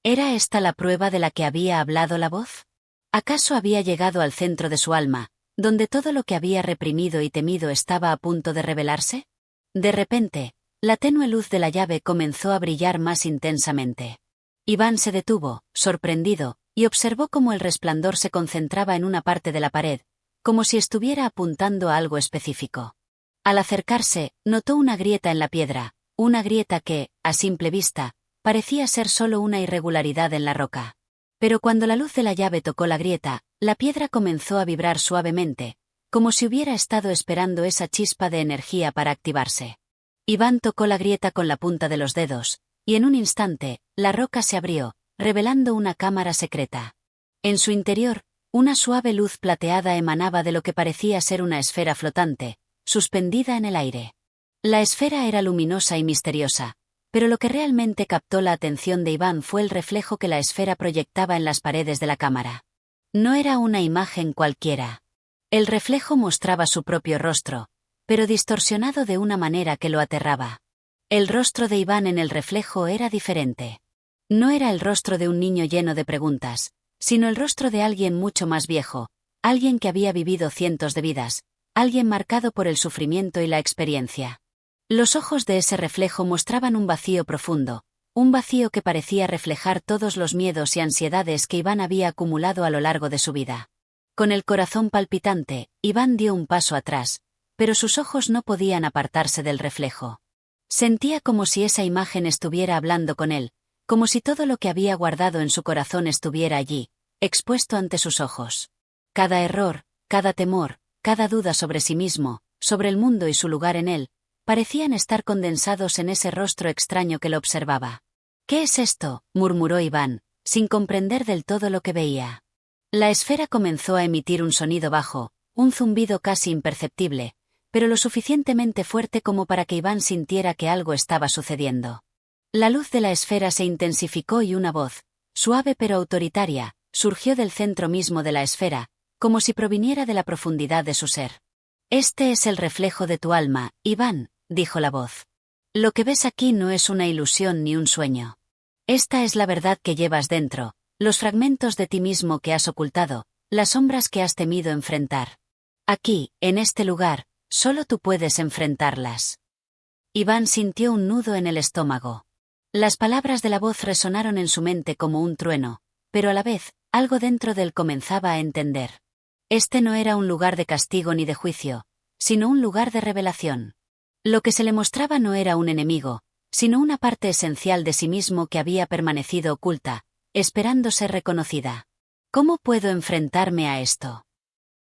¿Era esta la prueba de la que había hablado la voz? ¿Acaso había llegado al centro de su alma, donde todo lo que había reprimido y temido estaba a punto de revelarse? De repente, la tenue luz de la llave comenzó a brillar más intensamente. Iván se detuvo, sorprendido, y observó cómo el resplandor se concentraba en una parte de la pared, como si estuviera apuntando a algo específico. Al acercarse, notó una grieta en la piedra, una grieta que, a simple vista, parecía ser solo una irregularidad en la roca. Pero cuando la luz de la llave tocó la grieta, la piedra comenzó a vibrar suavemente, como si hubiera estado esperando esa chispa de energía para activarse. Iván tocó la grieta con la punta de los dedos, y en un instante, la roca se abrió, revelando una cámara secreta. En su interior, una suave luz plateada emanaba de lo que parecía ser una esfera flotante, suspendida en el aire. La esfera era luminosa y misteriosa, pero lo que realmente captó la atención de Iván fue el reflejo que la esfera proyectaba en las paredes de la cámara. No era una imagen cualquiera. El reflejo mostraba su propio rostro, pero distorsionado de una manera que lo aterraba. El rostro de Iván en el reflejo era diferente. No era el rostro de un niño lleno de preguntas, sino el rostro de alguien mucho más viejo, alguien que había vivido cientos de vidas, alguien marcado por el sufrimiento y la experiencia. Los ojos de ese reflejo mostraban un vacío profundo, un vacío que parecía reflejar todos los miedos y ansiedades que Iván había acumulado a lo largo de su vida. Con el corazón palpitante, Iván dio un paso atrás, pero sus ojos no podían apartarse del reflejo. Sentía como si esa imagen estuviera hablando con él, como si todo lo que había guardado en su corazón estuviera allí, expuesto ante sus ojos. Cada error, cada temor, cada duda sobre sí mismo, sobre el mundo y su lugar en él, parecían estar condensados en ese rostro extraño que lo observaba. «¿Qué es esto?», murmuró Iván, sin comprender del todo lo que veía. La esfera comenzó a emitir un sonido bajo, un zumbido casi imperceptible, pero lo suficientemente fuerte como para que Iván sintiera que algo estaba sucediendo. La luz de la esfera se intensificó y una voz, suave pero autoritaria, surgió del centro mismo de la esfera, como si proviniera de la profundidad de su ser. «Este es el reflejo de tu alma, Iván», dijo la voz. «Lo que ves aquí no es una ilusión ni un sueño. Esta es la verdad que llevas dentro, los fragmentos de ti mismo que has ocultado, las sombras que has temido enfrentar. Aquí, en este lugar, solo tú puedes enfrentarlas». Iván sintió un nudo en el estómago. Las palabras de la voz resonaron en su mente como un trueno, pero a la vez, algo dentro de él comenzaba a entender. Este no era un lugar de castigo ni de juicio, sino un lugar de revelación. Lo que se le mostraba no era un enemigo, sino una parte esencial de sí mismo que había permanecido oculta, esperando ser reconocida. «¿Cómo puedo enfrentarme a esto?»,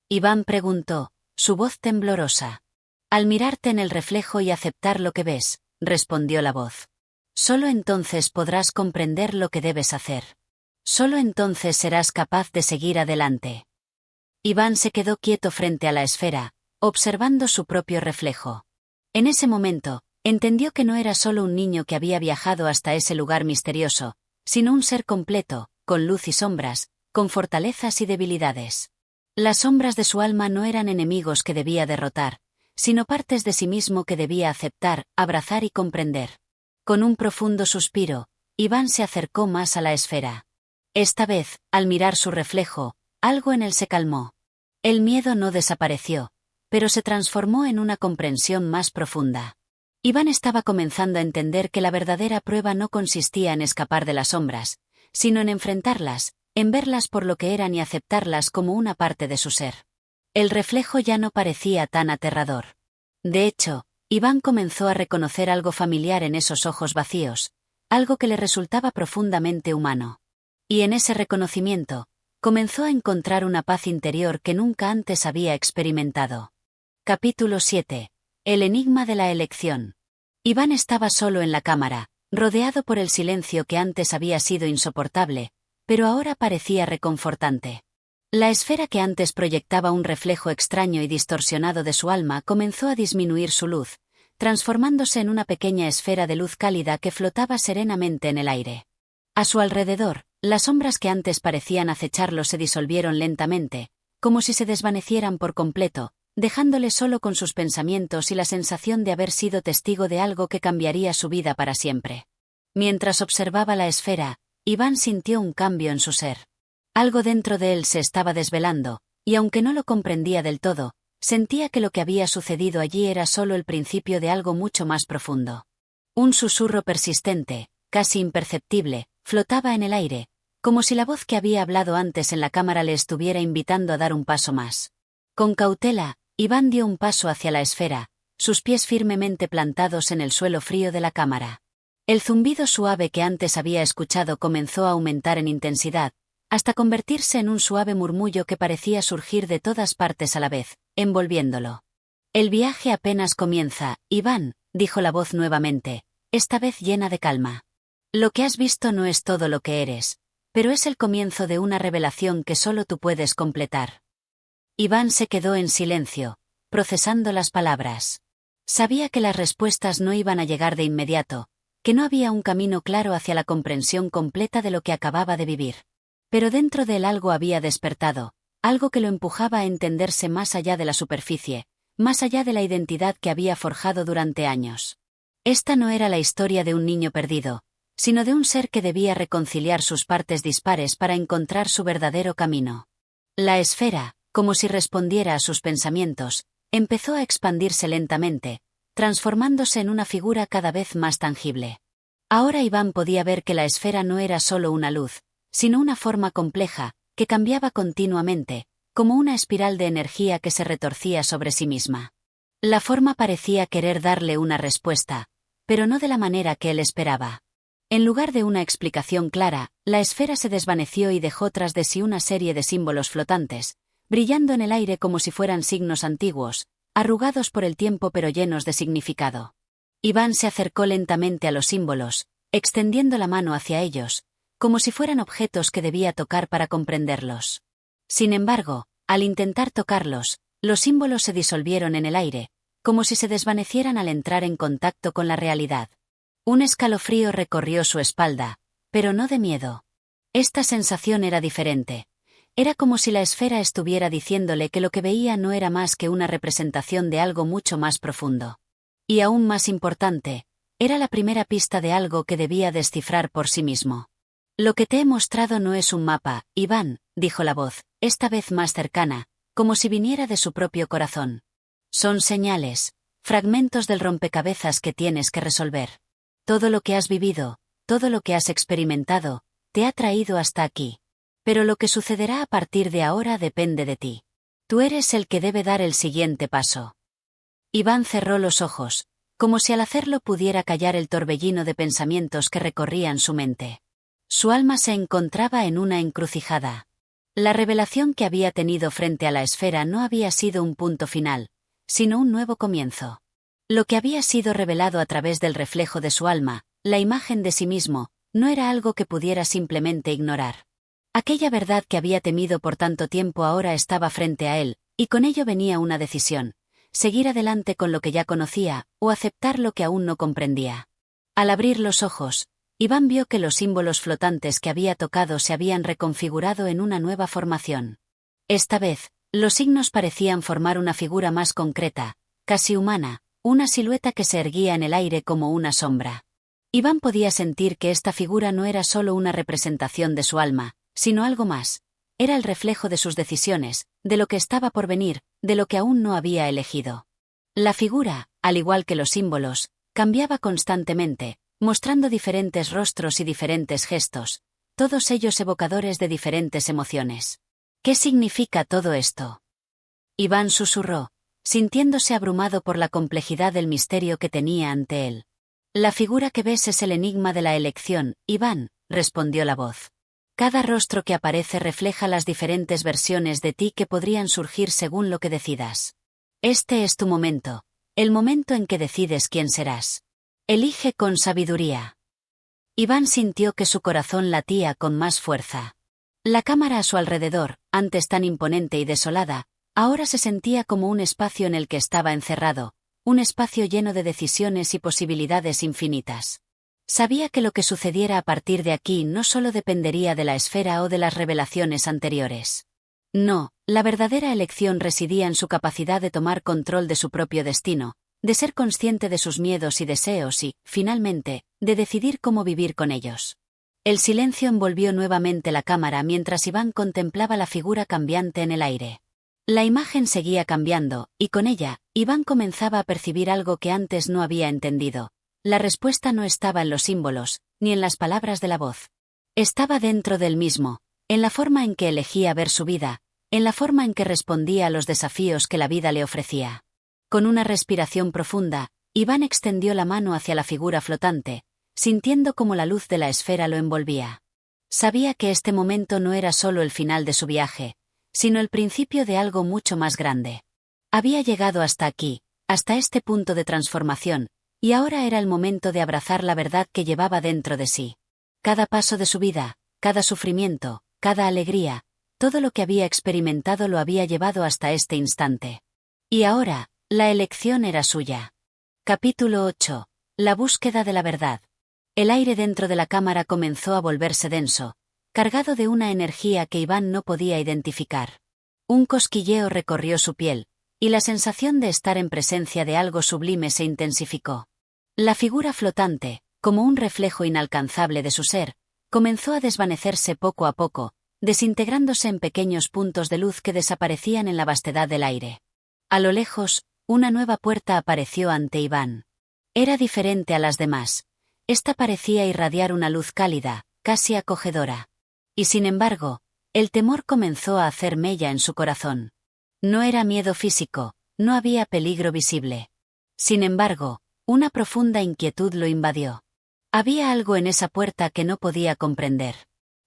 Iván preguntó, su voz temblorosa. «Al mirarte en el reflejo y aceptar lo que ves», respondió la voz. «Solo entonces podrás comprender lo que debes hacer. Solo entonces serás capaz de seguir adelante». Iván se quedó quieto frente a la esfera, observando su propio reflejo. En ese momento, entendió que no era solo un niño que había viajado hasta ese lugar misterioso, sino un ser completo, con luz y sombras, con fortalezas y debilidades. Las sombras de su alma no eran enemigos que debía derrotar, sino partes de sí mismo que debía aceptar, abrazar y comprender. Con un profundo suspiro, Iván se acercó más a la esfera. Esta vez, al mirar su reflejo, algo en él se calmó. El miedo no desapareció, pero se transformó en una comprensión más profunda. Iván estaba comenzando a entender que la verdadera prueba no consistía en escapar de las sombras, sino en enfrentarlas, en verlas por lo que eran y aceptarlas como una parte de su ser. El reflejo ya no parecía tan aterrador. De hecho, Iván comenzó a reconocer algo familiar en esos ojos vacíos, algo que le resultaba profundamente humano. Y en ese reconocimiento, comenzó a encontrar una paz interior que nunca antes había experimentado. Capítulo 7. El enigma de la elección. Iván estaba solo en la cámara, rodeado por el silencio que antes había sido insoportable, pero ahora parecía reconfortante. La esfera que antes proyectaba un reflejo extraño y distorsionado de su alma comenzó a disminuir su luz, transformándose en una pequeña esfera de luz cálida que flotaba serenamente en el aire. A su alrededor, las sombras que antes parecían acecharlo se disolvieron lentamente, como si se desvanecieran por completo, dejándole solo con sus pensamientos y la sensación de haber sido testigo de algo que cambiaría su vida para siempre. Mientras observaba la esfera, Iván sintió un cambio en su ser. Algo dentro de él se estaba desvelando, y aunque no lo comprendía del todo, sentía que lo que había sucedido allí era solo el principio de algo mucho más profundo. Un susurro persistente, casi imperceptible, flotaba en el aire, como si la voz que había hablado antes en la cámara le estuviera invitando a dar un paso más. Con cautela, Iván dio un paso hacia la esfera, sus pies firmemente plantados en el suelo frío de la cámara. El zumbido suave que antes había escuchado comenzó a aumentar en intensidad, hasta convertirse en un suave murmullo que parecía surgir de todas partes a la vez, envolviéndolo. El viaje apenas comienza, Iván, dijo la voz nuevamente, esta vez llena de calma. Lo que has visto no es todo lo que eres, pero es el comienzo de una revelación que solo tú puedes completar. Iván se quedó en silencio, procesando las palabras. Sabía que las respuestas no iban a llegar de inmediato, que no había un camino claro hacia la comprensión completa de lo que acababa de vivir. Pero dentro de él algo había despertado, algo que lo empujaba a entenderse más allá de la superficie, más allá de la identidad que había forjado durante años. Esta no era la historia de un niño perdido, sino de un ser que debía reconciliar sus partes dispares para encontrar su verdadero camino. La esfera, como si respondiera a sus pensamientos, empezó a expandirse lentamente, transformándose en una figura cada vez más tangible. Ahora Iván podía ver que la esfera no era solo una luz, sino una forma compleja, que cambiaba continuamente, como una espiral de energía que se retorcía sobre sí misma. La forma parecía querer darle una respuesta, pero no de la manera que él esperaba. En lugar de una explicación clara, la esfera se desvaneció y dejó tras de sí una serie de símbolos flotantes, brillando en el aire como si fueran signos antiguos, arrugados por el tiempo pero llenos de significado. Iván se acercó lentamente a los símbolos, extendiendo la mano hacia ellos, como si fueran objetos que debía tocar para comprenderlos. Sin embargo, al intentar tocarlos, los símbolos se disolvieron en el aire, como si se desvanecieran al entrar en contacto con la realidad. Un escalofrío recorrió su espalda, pero no de miedo. Esta sensación era diferente. Era como si la esfera estuviera diciéndole que lo que veía no era más que una representación de algo mucho más profundo. Y aún más importante, era la primera pista de algo que debía descifrar por sí mismo. Lo que te he mostrado no es un mapa, Iván, dijo la voz, esta vez más cercana, como si viniera de su propio corazón. Son señales, fragmentos del rompecabezas que tienes que resolver. Todo lo que has vivido, todo lo que has experimentado, te ha traído hasta aquí. Pero lo que sucederá a partir de ahora depende de ti. Tú eres el que debe dar el siguiente paso. Iván cerró los ojos, como si al hacerlo pudiera callar el torbellino de pensamientos que recorrían su mente. Su alma se encontraba en una encrucijada. La revelación que había tenido frente a la esfera no había sido un punto final, sino un nuevo comienzo. Lo que había sido revelado a través del reflejo de su alma, la imagen de sí mismo, no era algo que pudiera simplemente ignorar. Aquella verdad que había temido por tanto tiempo ahora estaba frente a él, y con ello venía una decisión: seguir adelante con lo que ya conocía, o aceptar lo que aún no comprendía. Al abrir los ojos, Iván vio que los símbolos flotantes que había tocado se habían reconfigurado en una nueva formación. Esta vez, los signos parecían formar una figura más concreta, casi humana, una silueta que se erguía en el aire como una sombra. Iván podía sentir que esta figura no era solo una representación de su alma, sino algo más. Era el reflejo de sus decisiones, de lo que estaba por venir, de lo que aún no había elegido. La figura, al igual que los símbolos, cambiaba constantemente, mostrando diferentes rostros y diferentes gestos, todos ellos evocadores de diferentes emociones. ¿Qué significa todo esto? Iván susurró, sintiéndose abrumado por la complejidad del misterio que tenía ante él. La figura que ves es el enigma de la elección, Iván, respondió la voz. Cada rostro que aparece refleja las diferentes versiones de ti que podrían surgir según lo que decidas. Este es tu momento, el momento en que decides quién serás. Elige con sabiduría. Iván sintió que su corazón latía con más fuerza. La cámara a su alrededor, antes tan imponente y desolada, ahora se sentía como un espacio en el que estaba encerrado, un espacio lleno de decisiones y posibilidades infinitas. Sabía que lo que sucediera a partir de aquí no solo dependería de la esfera o de las revelaciones anteriores. No, la verdadera elección residía en su capacidad de tomar control de su propio destino, de ser consciente de sus miedos y deseos y, finalmente, de decidir cómo vivir con ellos. El silencio envolvió nuevamente la cámara mientras Iván contemplaba la figura cambiante en el aire. La imagen seguía cambiando, y con ella, Iván comenzaba a percibir algo que antes no había entendido. La respuesta no estaba en los símbolos, ni en las palabras de la voz. Estaba dentro del mismo, en la forma en que elegía ver su vida, en la forma en que respondía a los desafíos que la vida le ofrecía. Con una respiración profunda, Iván extendió la mano hacia la figura flotante, sintiendo cómo la luz de la esfera lo envolvía. Sabía que este momento no era solo el final de su viaje, sino el principio de algo mucho más grande. Había llegado hasta aquí, hasta este punto de transformación, y ahora era el momento de abrazar la verdad que llevaba dentro de sí. Cada paso de su vida, cada sufrimiento, cada alegría, todo lo que había experimentado lo había llevado hasta este instante. Y ahora, la elección era suya. Capítulo 8. La búsqueda de la verdad. El aire dentro de la cámara comenzó a volverse denso, cargado de una energía que Iván no podía identificar. Un cosquilleo recorrió su piel, y la sensación de estar en presencia de algo sublime se intensificó. La figura flotante, como un reflejo inalcanzable de su ser, comenzó a desvanecerse poco a poco, desintegrándose en pequeños puntos de luz que desaparecían en la vastedad del aire. A lo lejos, una nueva puerta apareció ante Iván. Era diferente a las demás. Esta parecía irradiar una luz cálida, casi acogedora. Y sin embargo, el temor comenzó a hacer mella en su corazón. No era miedo físico, no había peligro visible. Sin embargo, una profunda inquietud lo invadió. Había algo en esa puerta que no podía comprender.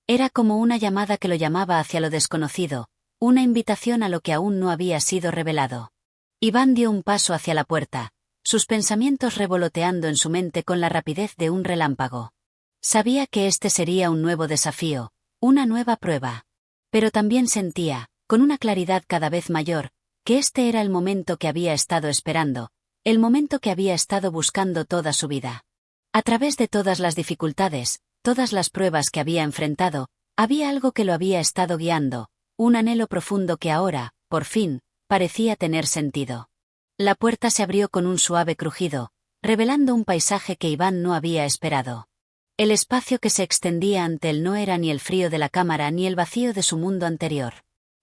Era como una llamada que lo llamaba hacia lo desconocido, una invitación a lo que aún no había sido revelado. Iván dio un paso hacia la puerta, sus pensamientos revoloteando en su mente con la rapidez de un relámpago. Sabía que este sería un nuevo desafío, una nueva prueba. Pero también sentía, con una claridad cada vez mayor, que este era el momento que había estado esperando, el momento que había estado buscando toda su vida. A través de todas las dificultades, todas las pruebas que había enfrentado, había algo que lo había estado guiando, un anhelo profundo que ahora, por fin, parecía tener sentido. La puerta se abrió con un suave crujido, revelando un paisaje que Iván no había esperado. El espacio que se extendía ante él no era ni el frío de la cámara ni el vacío de su mundo anterior.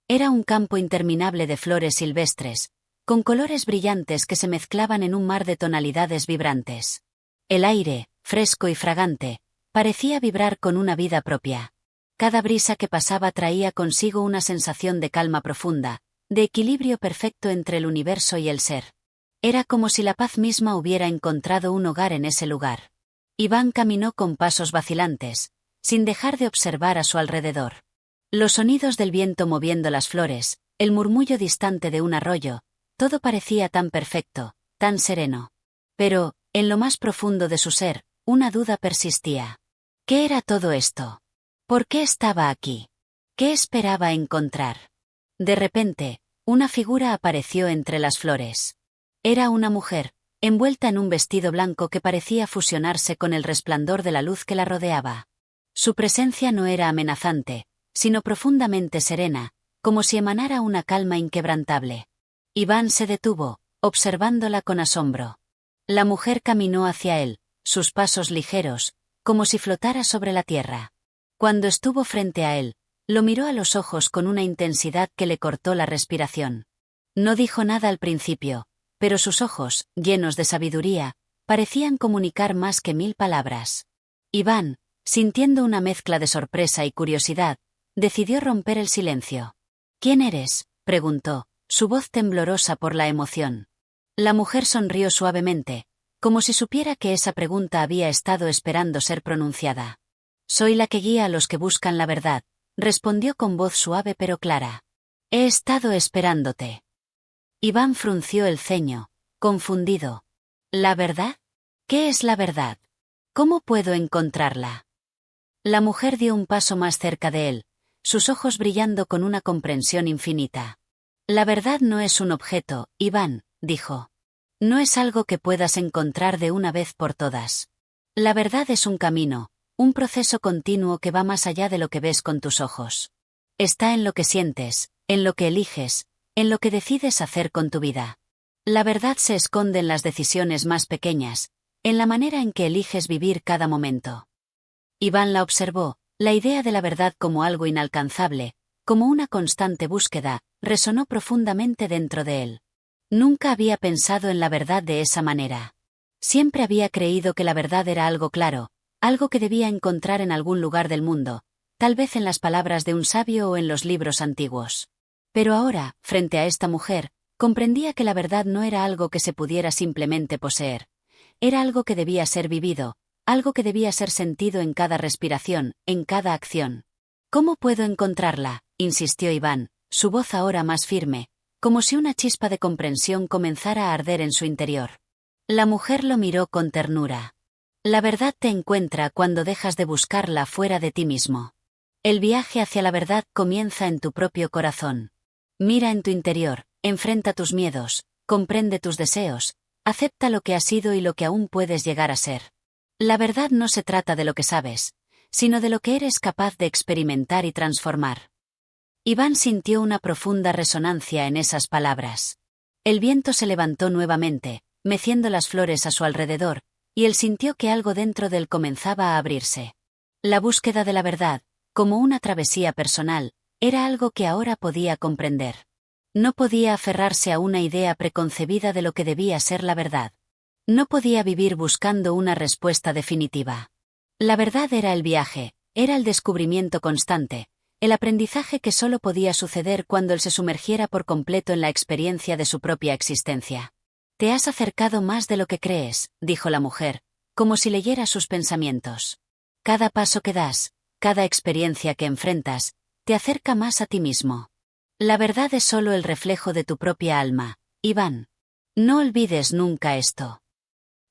Era un campo interminable de flores silvestres, con colores brillantes que se mezclaban en un mar de tonalidades vibrantes. El aire, fresco y fragante, parecía vibrar con una vida propia. Cada brisa que pasaba traía consigo una sensación de calma profunda, de equilibrio perfecto entre el universo y el ser. Era como si la paz misma hubiera encontrado un hogar en ese lugar. Iván caminó con pasos vacilantes, sin dejar de observar a su alrededor. Los sonidos del viento moviendo las flores, el murmullo distante de un arroyo, todo parecía tan perfecto, tan sereno. Pero, en lo más profundo de su ser, una duda persistía. ¿Qué era todo esto? ¿Por qué estaba aquí? ¿Qué esperaba encontrar? De repente, una figura apareció entre las flores. Era una mujer, envuelta en un vestido blanco que parecía fusionarse con el resplandor de la luz que la rodeaba. Su presencia no era amenazante, sino profundamente serena, como si emanara una calma inquebrantable. Iván se detuvo, observándola con asombro. La mujer caminó hacia él, sus pasos ligeros, como si flotara sobre la tierra. Cuando estuvo frente a él, lo miró a los ojos con una intensidad que le cortó la respiración. No dijo nada al principio, pero sus ojos, llenos de sabiduría, parecían comunicar más que 1000 palabras. Iván, sintiendo una mezcla de sorpresa y curiosidad, decidió romper el silencio. ¿Quién eres?, preguntó, su voz temblorosa por la emoción. La mujer sonrió suavemente, como si supiera que esa pregunta había estado esperando ser pronunciada. Soy la que guía a los que buscan la verdad, respondió con voz suave pero clara. He estado esperándote. Iván frunció el ceño, confundido. ¿La verdad? ¿Qué es la verdad? ¿Cómo puedo encontrarla? La mujer dio un paso más cerca de él, sus ojos brillando con una comprensión infinita. La verdad no es un objeto, Iván, dijo. No es algo que puedas encontrar de una vez por todas. La verdad es un camino, un proceso continuo que va más allá de lo que ves con tus ojos. Está en lo que sientes, en lo que eliges, en lo que decides hacer con tu vida. La verdad se esconde en las decisiones más pequeñas, en la manera en que eliges vivir cada momento. Iván la observó, la idea de la verdad como algo inalcanzable, como una constante búsqueda, resonó profundamente dentro de él. Nunca había pensado en la verdad de esa manera. Siempre había creído que la verdad era algo claro, algo que debía encontrar en algún lugar del mundo, tal vez en las palabras de un sabio o en los libros antiguos. Pero ahora, frente a esta mujer, comprendía que la verdad no era algo que se pudiera simplemente poseer. Era algo que debía ser vivido, algo que debía ser sentido en cada respiración, en cada acción. ¿Cómo puedo encontrarla?, insistió Iván, su voz ahora más firme, como si una chispa de comprensión comenzara a arder en su interior. La mujer lo miró con ternura. La verdad te encuentra cuando dejas de buscarla fuera de ti mismo. El viaje hacia la verdad comienza en tu propio corazón. Mira en tu interior, enfrenta tus miedos, comprende tus deseos, acepta lo que has sido y lo que aún puedes llegar a ser. La verdad no se trata de lo que sabes, sino de lo que eres capaz de experimentar y transformar. Iván sintió una profunda resonancia en esas palabras. El viento se levantó nuevamente, meciendo las flores a su alrededor, y él sintió que algo dentro de él comenzaba a abrirse. La búsqueda de la verdad, como una travesía personal, era algo que ahora podía comprender. No podía aferrarse a una idea preconcebida de lo que debía ser la verdad. No podía vivir buscando una respuesta definitiva. La verdad era el viaje, era el descubrimiento constante, el aprendizaje que solo podía suceder cuando él se sumergiera por completo en la experiencia de su propia existencia. Te has acercado más de lo que crees, dijo la mujer, como si leyera sus pensamientos. Cada paso que das, cada experiencia que enfrentas, te acerca más a ti mismo. La verdad es solo el reflejo de tu propia alma, Iván. No olvides nunca esto.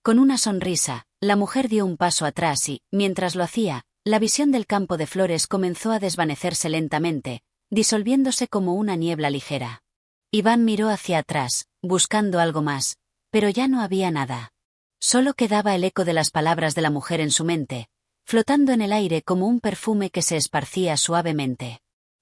Con una sonrisa, la mujer dio un paso atrás y, mientras lo hacía, la visión del campo de flores comenzó a desvanecerse lentamente, disolviéndose como una niebla ligera. Iván miró hacia atrás, buscando algo más, pero ya no había nada. Solo quedaba el eco de las palabras de la mujer en su mente, flotando en el aire como un perfume que se esparcía suavemente.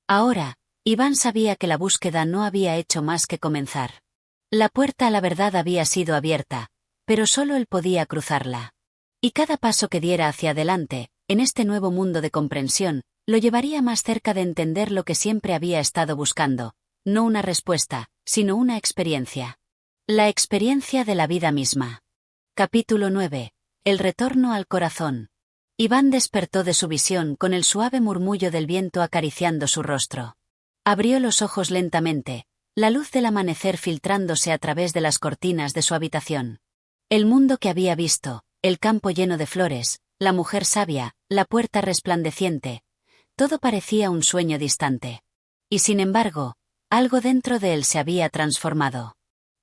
Ahora, Iván sabía que la búsqueda no había hecho más que comenzar. La puerta a la verdad había sido abierta, pero solo él podía cruzarla. Y cada paso que diera hacia adelante, en este nuevo mundo de comprensión, lo llevaría más cerca de entender lo que siempre había estado buscando, no una respuesta, sino una experiencia. La experiencia de la vida misma. Capítulo 9. El retorno al corazón. Iván despertó de su visión con el suave murmullo del viento acariciando su rostro. Abrió los ojos lentamente, la luz del amanecer filtrándose a través de las cortinas de su habitación. El mundo que había visto, el campo lleno de flores, la mujer sabia, la puerta resplandeciente, todo parecía un sueño distante. Y sin embargo, algo dentro de él se había transformado.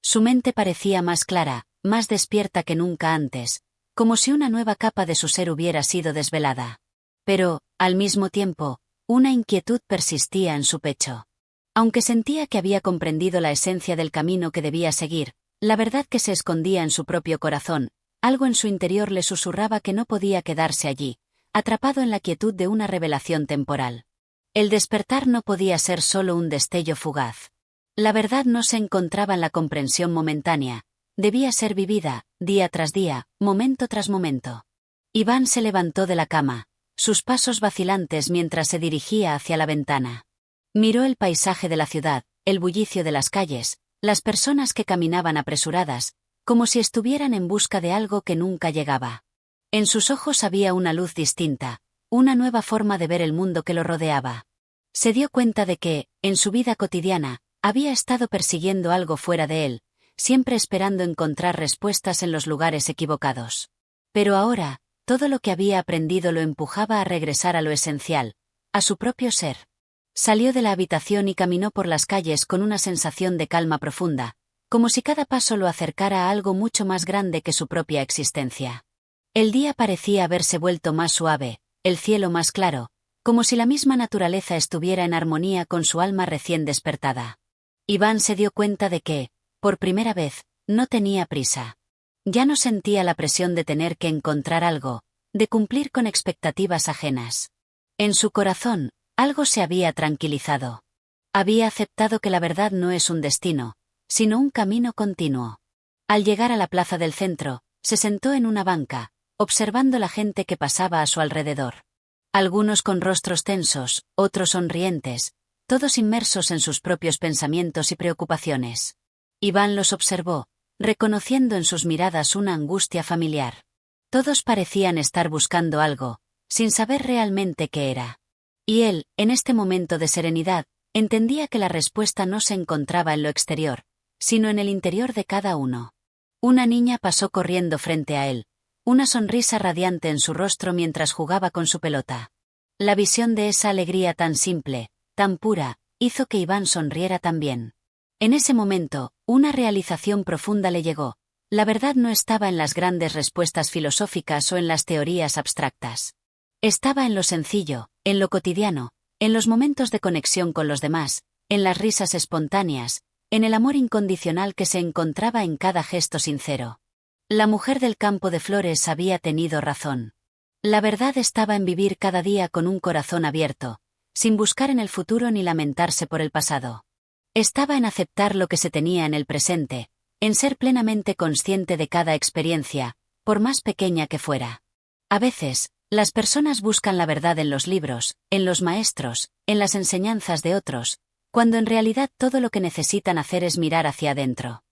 Su mente parecía más clara, más despierta que nunca antes, como si una nueva capa de su ser hubiera sido desvelada. Pero, al mismo tiempo, una inquietud persistía en su pecho. Aunque sentía que había comprendido la esencia del camino que debía seguir, la verdad que se escondía en su propio corazón, algo en su interior le susurraba que no podía quedarse allí, atrapado en la quietud de una revelación temporal. El despertar no podía ser solo un destello fugaz. La verdad no se encontraba en la comprensión momentánea, debía ser vivida, día tras día, momento tras momento. Iván se levantó de la cama, sus pasos vacilantes mientras se dirigía hacia la ventana. Miró el paisaje de la ciudad, el bullicio de las calles, las personas que caminaban apresuradas, como si estuvieran en busca de algo que nunca llegaba. En sus ojos había una luz distinta, una nueva forma de ver el mundo que lo rodeaba. Se dio cuenta de que, en su vida cotidiana, había estado persiguiendo algo fuera de él, siempre esperando encontrar respuestas en los lugares equivocados. Pero ahora, todo lo que había aprendido lo empujaba a regresar a lo esencial, a su propio ser. Salió de la habitación y caminó por las calles con una sensación de calma profunda, como si cada paso lo acercara a algo mucho más grande que su propia existencia. El día parecía haberse vuelto más suave, el cielo más claro, como si la misma naturaleza estuviera en armonía con su alma recién despertada. Iván se dio cuenta de que, por primera vez, no tenía prisa. Ya no sentía la presión de tener que encontrar algo, de cumplir con expectativas ajenas. En su corazón, algo se había tranquilizado. Había aceptado que la verdad no es un destino, sino un camino continuo. Al llegar a la plaza del centro, se sentó en una banca, observando la gente que pasaba a su alrededor. Algunos con rostros tensos, otros sonrientes, todos inmersos en sus propios pensamientos y preocupaciones. Iván los observó, reconociendo en sus miradas una angustia familiar. Todos parecían estar buscando algo, sin saber realmente qué era. Y él, en este momento de serenidad, entendía que la respuesta no se encontraba en lo exterior, sino en el interior de cada uno. Una niña pasó corriendo frente a él, una sonrisa radiante en su rostro mientras jugaba con su pelota. La visión de esa alegría tan simple, tan pura, hizo que Iván sonriera también. En ese momento, una realización profunda le llegó. La verdad no estaba en las grandes respuestas filosóficas o en las teorías abstractas. Estaba en lo sencillo, en lo cotidiano, en los momentos de conexión con los demás, en las risas espontáneas, en el amor incondicional que se encontraba en cada gesto sincero. La mujer del campo de flores había tenido razón. La verdad estaba en vivir cada día con un corazón abierto, sin buscar en el futuro ni lamentarse por el pasado. Estaba en aceptar lo que se tenía en el presente, en ser plenamente consciente de cada experiencia, por más pequeña que fuera. A veces, las personas buscan la verdad en los libros, en los maestros, en las enseñanzas de otros, cuando en realidad todo lo que necesitan hacer es mirar hacia adentro.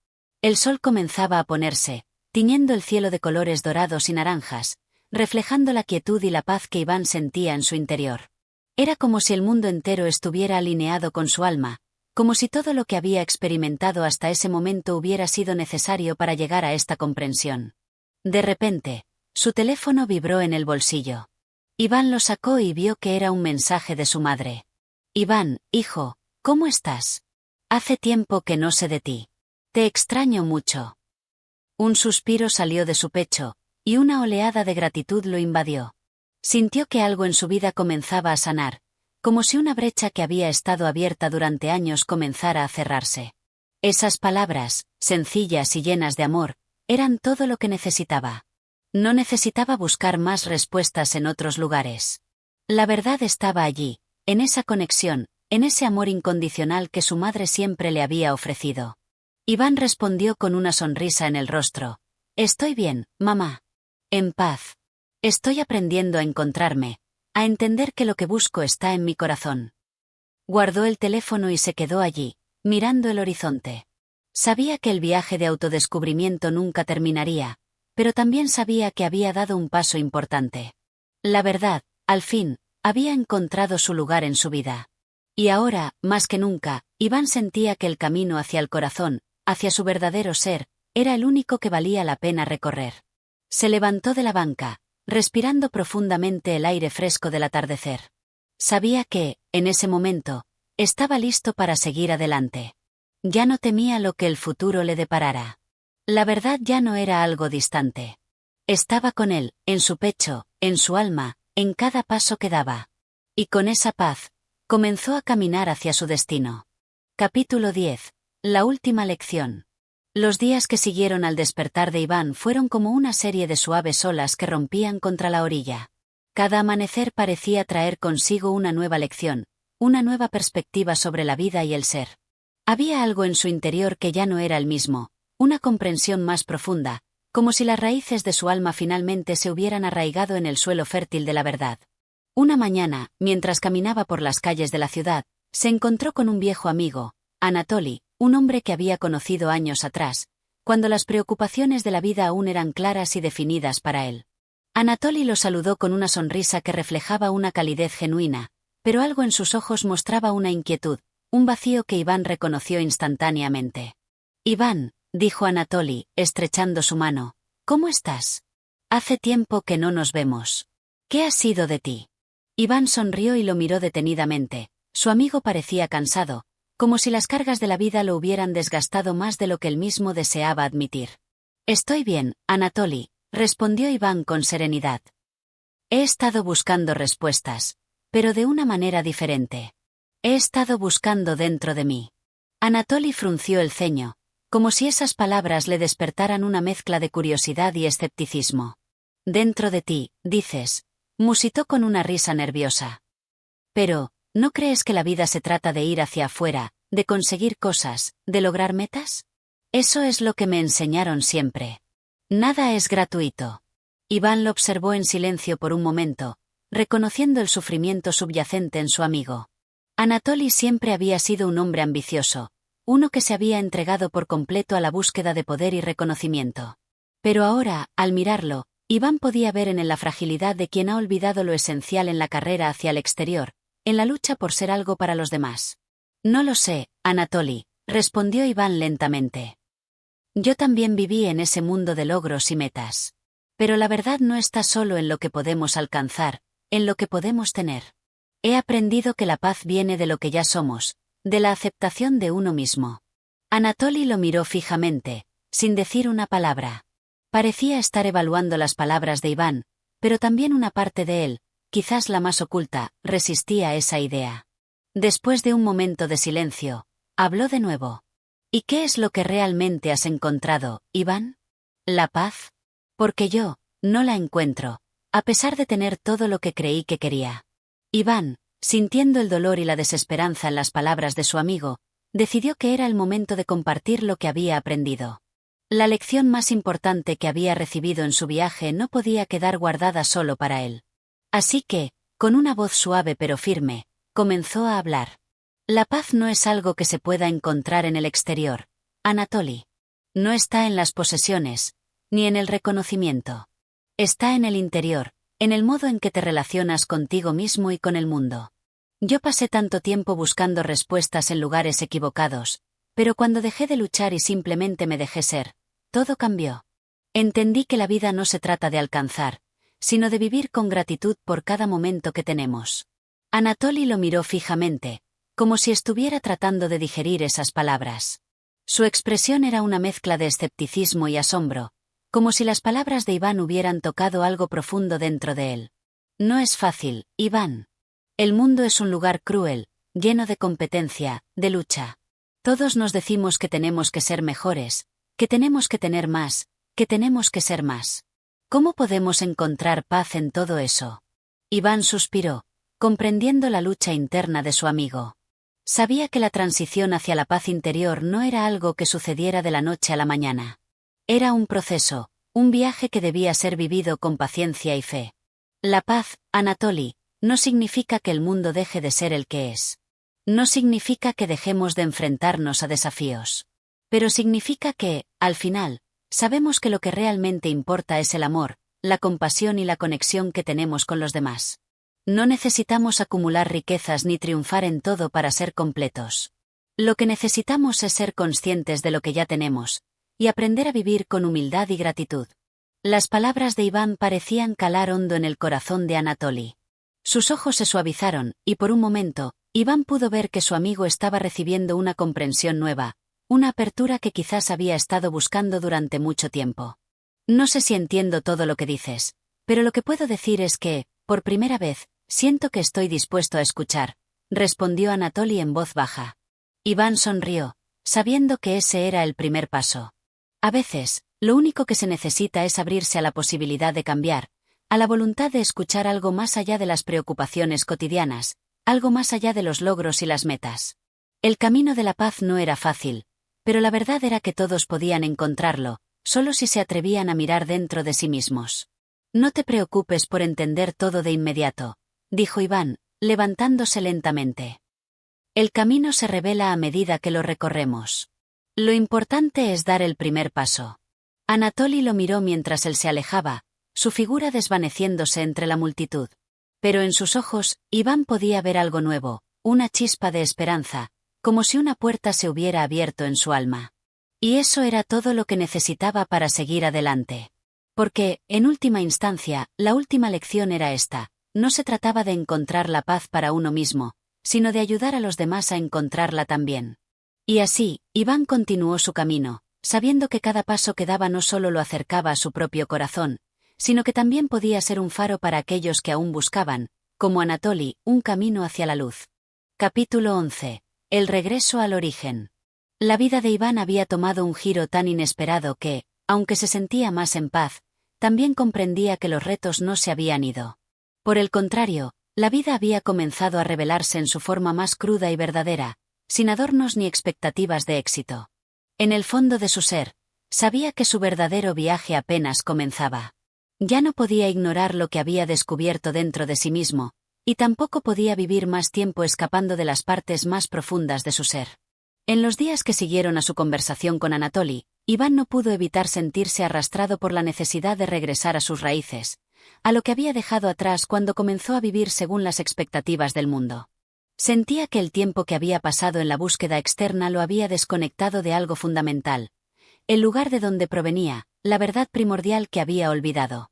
El sol comenzaba a ponerse, tiñendo el cielo de colores dorados y naranjas, reflejando la quietud y la paz que Iván sentía en su interior. Era como si el mundo entero estuviera alineado con su alma, como si todo lo que había experimentado hasta ese momento hubiera sido necesario para llegar a esta comprensión. De repente, su teléfono vibró en el bolsillo. Iván lo sacó y vio que era un mensaje de su madre. Iván, hijo, ¿cómo estás? Hace tiempo que no sé de ti. Te extraño mucho. Un suspiro salió de su pecho, y una oleada de gratitud lo invadió. Sintió que algo en su vida comenzaba a sanar, como si una brecha que había estado abierta durante años comenzara a cerrarse. Esas palabras, sencillas y llenas de amor, eran todo lo que necesitaba. No necesitaba buscar más respuestas en otros lugares. La verdad estaba allí, en esa conexión, en ese amor incondicional que su madre siempre le había ofrecido. Iván respondió con una sonrisa en el rostro. Estoy bien, mamá. En paz. Estoy aprendiendo a encontrarme, a entender que lo que busco está en mi corazón. Guardó el teléfono y se quedó allí, mirando el horizonte. Sabía que el viaje de autodescubrimiento nunca terminaría, pero también sabía que había dado un paso importante. La verdad, al fin, había encontrado su lugar en su vida. Y ahora, más que nunca, Iván sentía que el camino hacia el corazón, hacia su verdadero ser, era el único que valía la pena recorrer. Se levantó de la banca, respirando profundamente el aire fresco del atardecer. Sabía que, en ese momento, estaba listo para seguir adelante. Ya no temía lo que el futuro le deparara. La verdad ya no era algo distante. Estaba con él, en su pecho, en su alma, en cada paso que daba. Y con esa paz, comenzó a caminar hacia su destino. Capítulo 10. La última lección. Los días que siguieron al despertar de Iván fueron como una serie de suaves olas que rompían contra la orilla. Cada amanecer parecía traer consigo una nueva lección, una nueva perspectiva sobre la vida y el ser. Había algo en su interior que ya no era el mismo, una comprensión más profunda, como si las raíces de su alma finalmente se hubieran arraigado en el suelo fértil de la verdad. Una mañana, mientras caminaba por las calles de la ciudad, se encontró con un viejo amigo, Anatoly, un hombre que había conocido años atrás, cuando las preocupaciones de la vida aún eran claras y definidas para él. Anatoly lo saludó con una sonrisa que reflejaba una calidez genuina, pero algo en sus ojos mostraba una inquietud, un vacío que Iván reconoció instantáneamente. Iván, dijo Anatoly, estrechando su mano, ¿cómo estás? Hace tiempo que no nos vemos. ¿Qué ha sido de ti? Iván sonrió y lo miró detenidamente. Su amigo parecía cansado, como si las cargas de la vida lo hubieran desgastado más de lo que él mismo deseaba admitir. Estoy bien, Anatoly, respondió Iván con serenidad. He estado buscando respuestas, pero de una manera diferente. He estado buscando dentro de mí. Anatoly frunció el ceño, como si esas palabras le despertaran una mezcla de curiosidad y escepticismo. Dentro de ti, dices, musitó con una risa nerviosa. Pero, ¿no crees que la vida se trata de ir hacia afuera, de conseguir cosas, de lograr metas? Eso es lo que me enseñaron siempre. Nada es gratuito. Iván lo observó en silencio por un momento, reconociendo el sufrimiento subyacente en su amigo. Anatoly siempre había sido un hombre ambicioso, uno que se había entregado por completo a la búsqueda de poder y reconocimiento. Pero ahora, al mirarlo, Iván podía ver en él la fragilidad de quien ha olvidado lo esencial en la carrera hacia el exterior, en la lucha por ser algo para los demás. No lo sé, Anatoly, respondió Iván lentamente. Yo también viví en ese mundo de logros y metas. Pero la verdad no está solo en lo que podemos alcanzar, en lo que podemos tener. He aprendido que la paz viene de lo que ya somos, de la aceptación de uno mismo. Anatoly lo miró fijamente, sin decir una palabra. Parecía estar evaluando las palabras de Iván, pero también una parte de él, quizás la más oculta, resistía a esa idea. Después de un momento de silencio, habló de nuevo. ¿Y qué es lo que realmente has encontrado, Iván? ¿La paz? Porque yo, no la encuentro, a pesar de tener todo lo que creí que quería. Iván, sintiendo el dolor y la desesperanza en las palabras de su amigo, decidió que era el momento de compartir lo que había aprendido. La lección más importante que había recibido en su viaje no podía quedar guardada solo para él. Así que, con una voz suave pero firme, comenzó a hablar. La paz no es algo que se pueda encontrar en el exterior, Anatoly. No está en las posesiones, ni en el reconocimiento. Está en el interior, en el modo en que te relacionas contigo mismo y con el mundo. Yo pasé tanto tiempo buscando respuestas en lugares equivocados, pero cuando dejé de luchar y simplemente me dejé ser, todo cambió. Entendí que la vida no se trata de alcanzar, sino de vivir con gratitud por cada momento que tenemos. Anatoly lo miró fijamente, como si estuviera tratando de digerir esas palabras. Su expresión era una mezcla de escepticismo y asombro, como si las palabras de Iván hubieran tocado algo profundo dentro de él. No es fácil, Iván. El mundo es un lugar cruel, lleno de competencia, de lucha. Todos nos decimos que tenemos que ser mejores, que tenemos que tener más, que tenemos que ser más. ¿Cómo podemos encontrar paz en todo eso? Iván suspiró, comprendiendo la lucha interna de su amigo. Sabía que la transición hacia la paz interior no era algo que sucediera de la noche a la mañana. Era un proceso, un viaje que debía ser vivido con paciencia y fe. La paz, Anatoly, no significa que el mundo deje de ser el que es. No significa que dejemos de enfrentarnos a desafíos. Pero significa que, al final, sabemos que lo que realmente importa es el amor, la compasión y la conexión que tenemos con los demás. No necesitamos acumular riquezas ni triunfar en todo para ser completos. Lo que necesitamos es ser conscientes de lo que ya tenemos, y aprender a vivir con humildad y gratitud. Las palabras de Iván parecían calar hondo en el corazón de Anatoly. Sus ojos se suavizaron, y por un momento, Iván pudo ver que su amigo estaba recibiendo una comprensión nueva, una apertura que quizás había estado buscando durante mucho tiempo. No sé si entiendo todo lo que dices, pero lo que puedo decir es que, por primera vez, siento que estoy dispuesto a escuchar, respondió Anatoly en voz baja. Iván sonrió, sabiendo que ese era el primer paso. A veces, lo único que se necesita es abrirse a la posibilidad de cambiar, a la voluntad de escuchar algo más allá de las preocupaciones cotidianas, algo más allá de los logros y las metas. El camino de la paz no era fácil, pero la verdad era que todos podían encontrarlo, solo si se atrevían a mirar dentro de sí mismos. No te preocupes por entender todo de inmediato, dijo Iván, levantándose lentamente. El camino se revela a medida que lo recorremos. Lo importante es dar el primer paso. Anatoly lo miró mientras él se alejaba, su figura desvaneciéndose entre la multitud. Pero en sus ojos, Iván podía ver algo nuevo, una chispa de esperanza, como si una puerta se hubiera abierto en su alma. Y eso era todo lo que necesitaba para seguir adelante. Porque, en última instancia, la última lección era esta: no se trataba de encontrar la paz para uno mismo, sino de ayudar a los demás a encontrarla también. Y así, Iván continuó su camino, sabiendo que cada paso que daba no solo lo acercaba a su propio corazón, sino que también podía ser un faro para aquellos que aún buscaban, como Anatoly, un camino hacia la luz. Capítulo 11. El regreso al origen. La vida de Iván había tomado un giro tan inesperado que, aunque se sentía más en paz, también comprendía que los retos no se habían ido. Por el contrario, la vida había comenzado a revelarse en su forma más cruda y verdadera, sin adornos ni expectativas de éxito. En el fondo de su ser, sabía que su verdadero viaje apenas comenzaba. Ya no podía ignorar lo que había descubierto dentro de sí mismo, y tampoco podía vivir más tiempo escapando de las partes más profundas de su ser. En los días que siguieron a su conversación con Anatoly, Iván no pudo evitar sentirse arrastrado por la necesidad de regresar a sus raíces, a lo que había dejado atrás cuando comenzó a vivir según las expectativas del mundo. Sentía que el tiempo que había pasado en la búsqueda externa lo había desconectado de algo fundamental: el lugar de donde provenía, la verdad primordial que había olvidado.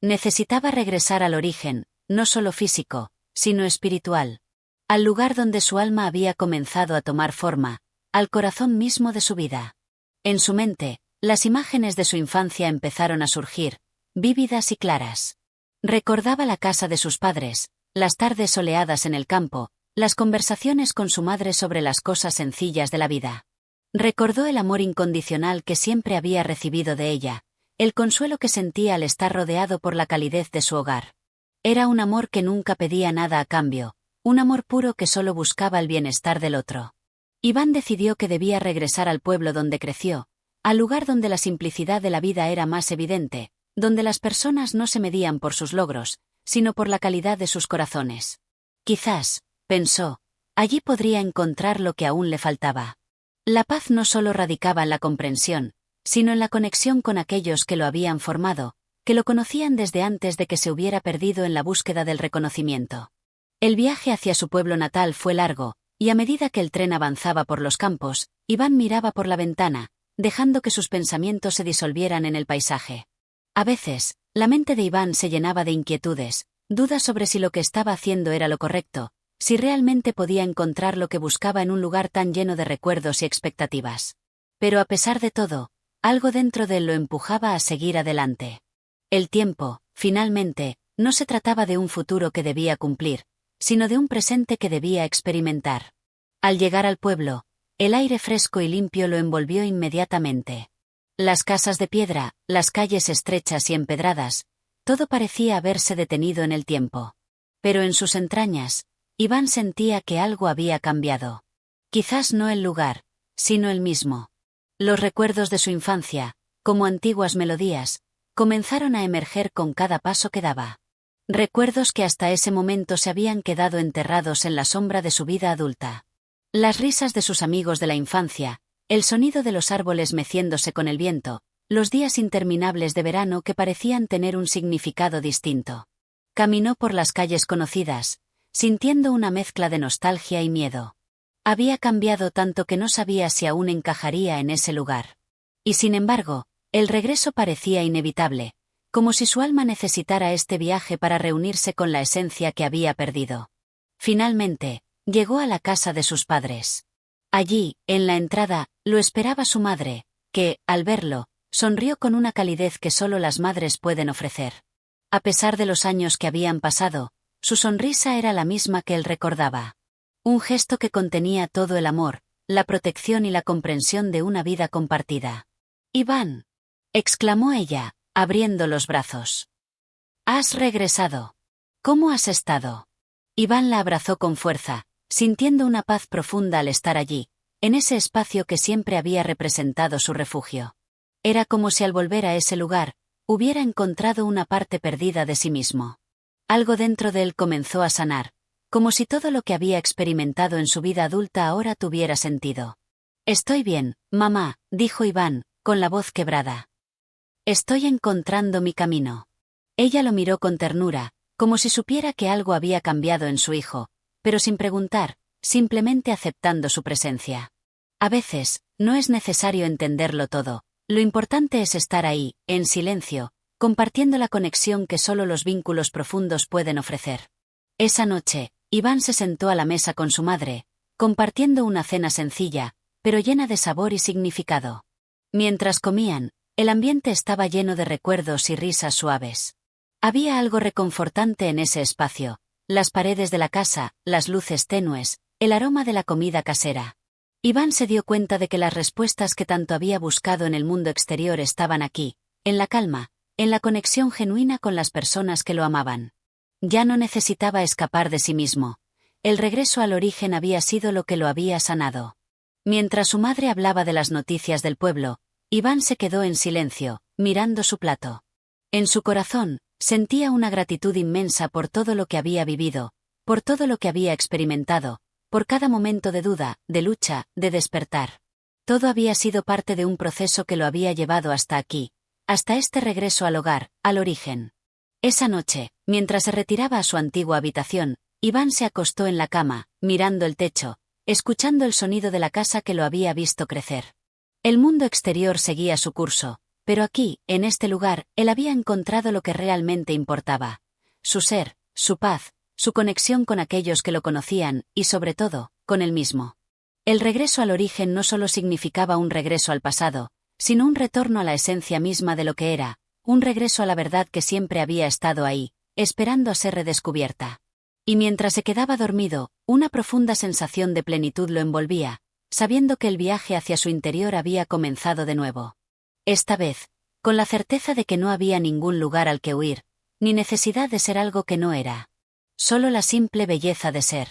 Necesitaba regresar al origen, no solo físico, sino espiritual. Al lugar donde su alma había comenzado a tomar forma, al corazón mismo de su vida. En su mente, las imágenes de su infancia empezaron a surgir, vívidas y claras. Recordaba la casa de sus padres, las tardes soleadas en el campo, las conversaciones con su madre sobre las cosas sencillas de la vida. Recordó el amor incondicional que siempre había recibido de ella, el consuelo que sentía al estar rodeado por la calidez de su hogar. Era un amor que nunca pedía nada a cambio, un amor puro que solo buscaba el bienestar del otro. Iván decidió que debía regresar al pueblo donde creció, al lugar donde la simplicidad de la vida era más evidente, donde las personas no se medían por sus logros, sino por la calidad de sus corazones. Quizás, pensó, allí podría encontrar lo que aún le faltaba. La paz no solo radicaba en la comprensión, sino en la conexión con aquellos que lo habían formado, que lo conocían desde antes de que se hubiera perdido en la búsqueda del reconocimiento. El viaje hacia su pueblo natal fue largo, y a medida que el tren avanzaba por los campos, Iván miraba por la ventana, dejando que sus pensamientos se disolvieran en el paisaje. A veces, la mente de Iván se llenaba de inquietudes, dudas sobre si lo que estaba haciendo era lo correcto, si realmente podía encontrar lo que buscaba en un lugar tan lleno de recuerdos y expectativas. Pero a pesar de todo, algo dentro de él lo empujaba a seguir adelante. El tiempo, finalmente, no se trataba de un futuro que debía cumplir, sino de un presente que debía experimentar. Al llegar al pueblo, el aire fresco y limpio lo envolvió inmediatamente. Las casas de piedra, las calles estrechas y empedradas, todo parecía haberse detenido en el tiempo. Pero en sus entrañas, Iván sentía que algo había cambiado. Quizás no el lugar, sino él mismo. Los recuerdos de su infancia, como antiguas melodías, comenzaron a emerger con cada paso que daba. Recuerdos que hasta ese momento se habían quedado enterrados en la sombra de su vida adulta. Las risas de sus amigos de la infancia, el sonido de los árboles meciéndose con el viento, los días interminables de verano que parecían tener un significado distinto. Caminó por las calles conocidas, sintiendo una mezcla de nostalgia y miedo. Había cambiado tanto que no sabía si aún encajaría en ese lugar. Y sin embargo, el regreso parecía inevitable, como si su alma necesitara este viaje para reunirse con la esencia que había perdido. Finalmente, llegó a la casa de sus padres. Allí, en la entrada, lo esperaba su madre, que, al verlo, sonrió con una calidez que solo las madres pueden ofrecer. A pesar de los años que habían pasado, su sonrisa era la misma que él recordaba. Un gesto que contenía todo el amor, la protección y la comprensión de una vida compartida. «Iván», exclamó ella, abriendo los brazos. «Has regresado. ¿Cómo has estado?» Iván la abrazó con fuerza, sintiendo una paz profunda al estar allí, en ese espacio que siempre había representado su refugio. Era como si al volver a ese lugar, hubiera encontrado una parte perdida de sí mismo. Algo dentro de él comenzó a sanar, como si todo lo que había experimentado en su vida adulta ahora tuviera sentido. «Estoy bien, mamá», dijo Iván, con la voz quebrada. «Estoy encontrando mi camino». Ella lo miró con ternura, como si supiera que algo había cambiado en su hijo, pero sin preguntar, simplemente aceptando su presencia. A veces, no es necesario entenderlo todo, lo importante es estar ahí, en silencio, compartiendo la conexión que solo los vínculos profundos pueden ofrecer. Esa noche, Iván se sentó a la mesa con su madre, compartiendo una cena sencilla, pero llena de sabor y significado. Mientras comían, el ambiente estaba lleno de recuerdos y risas suaves. Había algo reconfortante en ese espacio, las paredes de la casa, las luces tenues, el aroma de la comida casera. Iván se dio cuenta de que las respuestas que tanto había buscado en el mundo exterior estaban aquí, en la calma, en la conexión genuina con las personas que lo amaban. Ya no necesitaba escapar de sí mismo. El regreso al origen había sido lo que lo había sanado. Mientras su madre hablaba de las noticias del pueblo, Iván se quedó en silencio, mirando su plato. En su corazón, sentía una gratitud inmensa por todo lo que había vivido, por todo lo que había experimentado, por cada momento de duda, de lucha, de despertar. Todo había sido parte de un proceso que lo había llevado hasta aquí, hasta este regreso al hogar, al origen. Esa noche, mientras se retiraba a su antigua habitación, Iván se acostó en la cama, mirando el techo, escuchando el sonido de la casa que lo había visto crecer. El mundo exterior seguía su curso, Pero aquí, en este lugar, él había encontrado lo que realmente importaba. Su ser, su paz, su conexión con aquellos que lo conocían, y sobre todo, con él mismo. El regreso al origen no solo significaba un regreso al pasado, sino un retorno a la esencia misma de lo que era, un regreso a la verdad que siempre había estado ahí, esperando a ser redescubierta. Y mientras se quedaba dormido, una profunda sensación de plenitud lo envolvía, sabiendo que el viaje hacia su interior había comenzado de nuevo. Esta vez, con la certeza de que no había ningún lugar al que huir, ni necesidad de ser algo que no era. Solo la simple belleza de ser.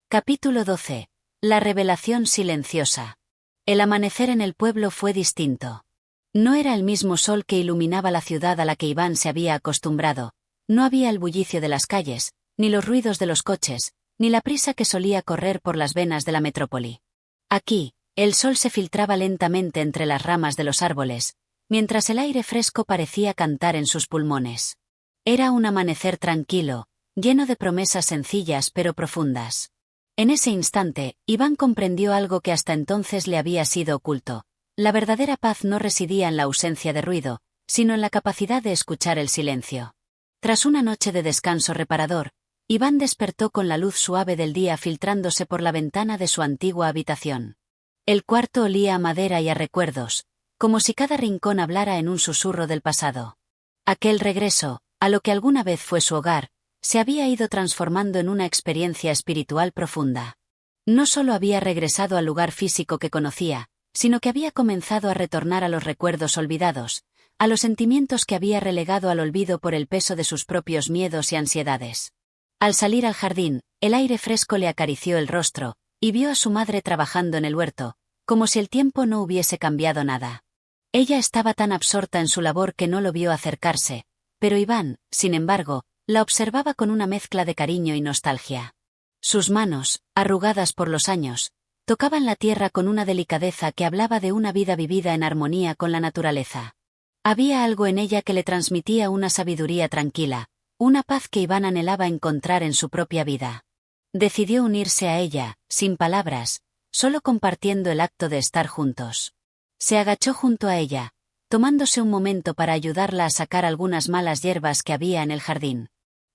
Capítulo 12. La revelación silenciosa. El amanecer en el pueblo fue distinto. No era el mismo sol que iluminaba la ciudad a la que Iván se había acostumbrado, no había el bullicio de las calles, ni los ruidos de los coches, ni la prisa que solía correr por las venas de la metrópoli. Aquí, el sol se filtraba lentamente entre las ramas de los árboles, mientras el aire fresco parecía cantar en sus pulmones. Era un amanecer tranquilo, lleno de promesas sencillas pero profundas. En ese instante, Iván comprendió algo que hasta entonces le había sido oculto. La verdadera paz no residía en la ausencia de ruido, sino en la capacidad de escuchar el silencio. Tras una noche de descanso reparador, Iván despertó con la luz suave del día filtrándose por la ventana de su antigua habitación. El cuarto olía a madera y a recuerdos, como si cada rincón hablara en un susurro del pasado. Aquel regreso, a lo que alguna vez fue su hogar, se había ido transformando en una experiencia espiritual profunda. No solo había regresado al lugar físico que conocía, sino que había comenzado a retornar a los recuerdos olvidados, a los sentimientos que había relegado al olvido por el peso de sus propios miedos y ansiedades. Al salir al jardín, el aire fresco le acarició el rostro, y vio a su madre trabajando en el huerto, como si el tiempo no hubiese cambiado nada. Ella estaba tan absorta en su labor que no lo vio acercarse, pero Iván, sin embargo, la observaba con una mezcla de cariño y nostalgia. Sus manos, arrugadas por los años, tocaban la tierra con una delicadeza que hablaba de una vida vivida en armonía con la naturaleza. Había algo en ella que le transmitía una sabiduría tranquila, una paz que Iván anhelaba encontrar en su propia vida. Decidió unirse a ella, sin palabras, solo compartiendo el acto de estar juntos. Se agachó junto a ella, tomándose un momento para ayudarla a sacar algunas malas hierbas que había en el jardín.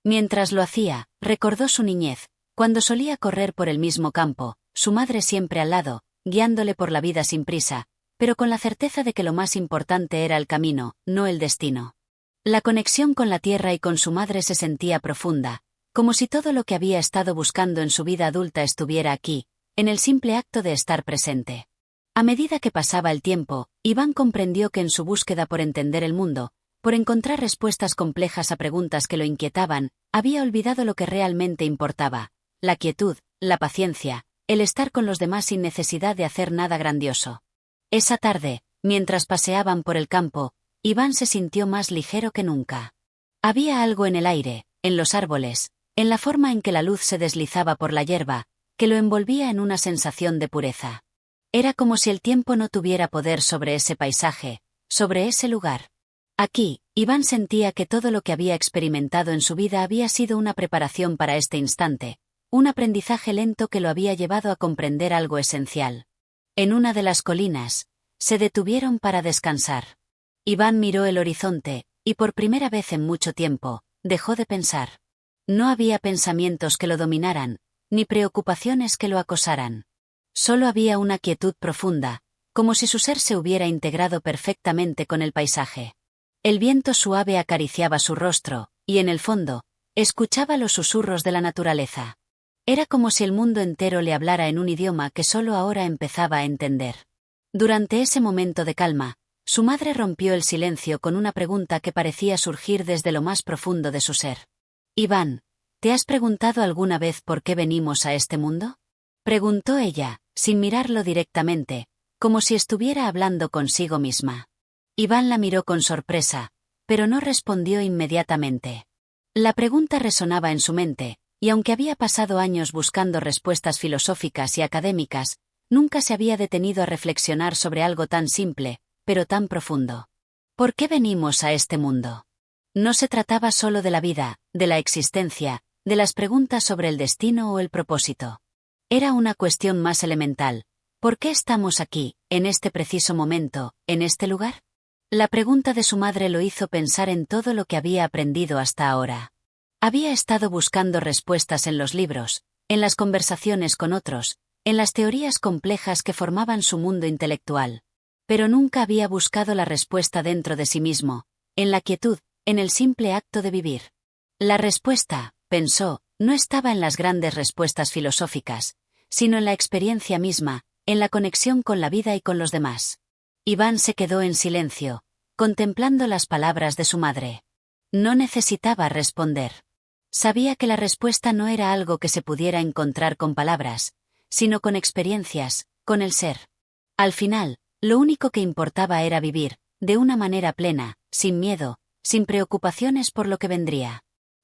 Mientras lo hacía, recordó su niñez, cuando solía correr por el mismo campo, su madre siempre al lado, guiándole por la vida sin prisa, pero con la certeza de que lo más importante era el camino, no el destino. La conexión con la tierra y con su madre se sentía profunda, como si todo lo que había estado buscando en su vida adulta estuviera aquí, en el simple acto de estar presente. A medida que pasaba el tiempo, Iván comprendió que en su búsqueda por entender el mundo, por encontrar respuestas complejas a preguntas que lo inquietaban, había olvidado lo que realmente importaba: la quietud, la paciencia, el estar con los demás sin necesidad de hacer nada grandioso. Esa tarde, mientras paseaban por el campo, Iván se sintió más ligero que nunca. Había algo en el aire, en los árboles, en la forma en que la luz se deslizaba por la hierba, que lo envolvía en una sensación de pureza. Era como si el tiempo no tuviera poder sobre ese paisaje, sobre ese lugar. Aquí, Iván sentía que todo lo que había experimentado en su vida había sido una preparación para este instante, un aprendizaje lento que lo había llevado a comprender algo esencial. En una de las colinas, se detuvieron para descansar. Iván miró el horizonte, y por primera vez en mucho tiempo, dejó de pensar. No había pensamientos que lo dominaran, ni preocupaciones que lo acosaran. Solo había una quietud profunda, como si su ser se hubiera integrado perfectamente con el paisaje. El viento suave acariciaba su rostro, y en el fondo, escuchaba los susurros de la naturaleza. Era como si el mundo entero le hablara en un idioma que solo ahora empezaba a entender. Durante ese momento de calma, su madre rompió el silencio con una pregunta que parecía surgir desde lo más profundo de su ser. «Iván, ¿te has preguntado alguna vez por qué venimos a este mundo?», preguntó ella, sin mirarlo directamente, como si estuviera hablando consigo misma. Iván la miró con sorpresa, pero no respondió inmediatamente. La pregunta resonaba en su mente, y aunque había pasado años buscando respuestas filosóficas y académicas, nunca se había detenido a reflexionar sobre algo tan simple, pero tan profundo. ¿Por qué venimos a este mundo? No se trataba solo de la vida, de la existencia, de las preguntas sobre el destino o el propósito. Era una cuestión más elemental. ¿Por qué estamos aquí, en este preciso momento, en este lugar? La pregunta de su madre lo hizo pensar en todo lo que había aprendido hasta ahora. Había estado buscando respuestas en los libros, en las conversaciones con otros, en las teorías complejas que formaban su mundo intelectual. Pero nunca había buscado la respuesta dentro de sí mismo, en la quietud, en el simple acto de vivir. La respuesta, pensó, no estaba en las grandes respuestas filosóficas, sino en la experiencia misma, en la conexión con la vida y con los demás. Iván se quedó en silencio, contemplando las palabras de su madre. No necesitaba responder. Sabía que la respuesta no era algo que se pudiera encontrar con palabras, sino con experiencias, con el ser. Al final, lo único que importaba era vivir, de una manera plena, sin miedo, sin preocupaciones por lo que vendría.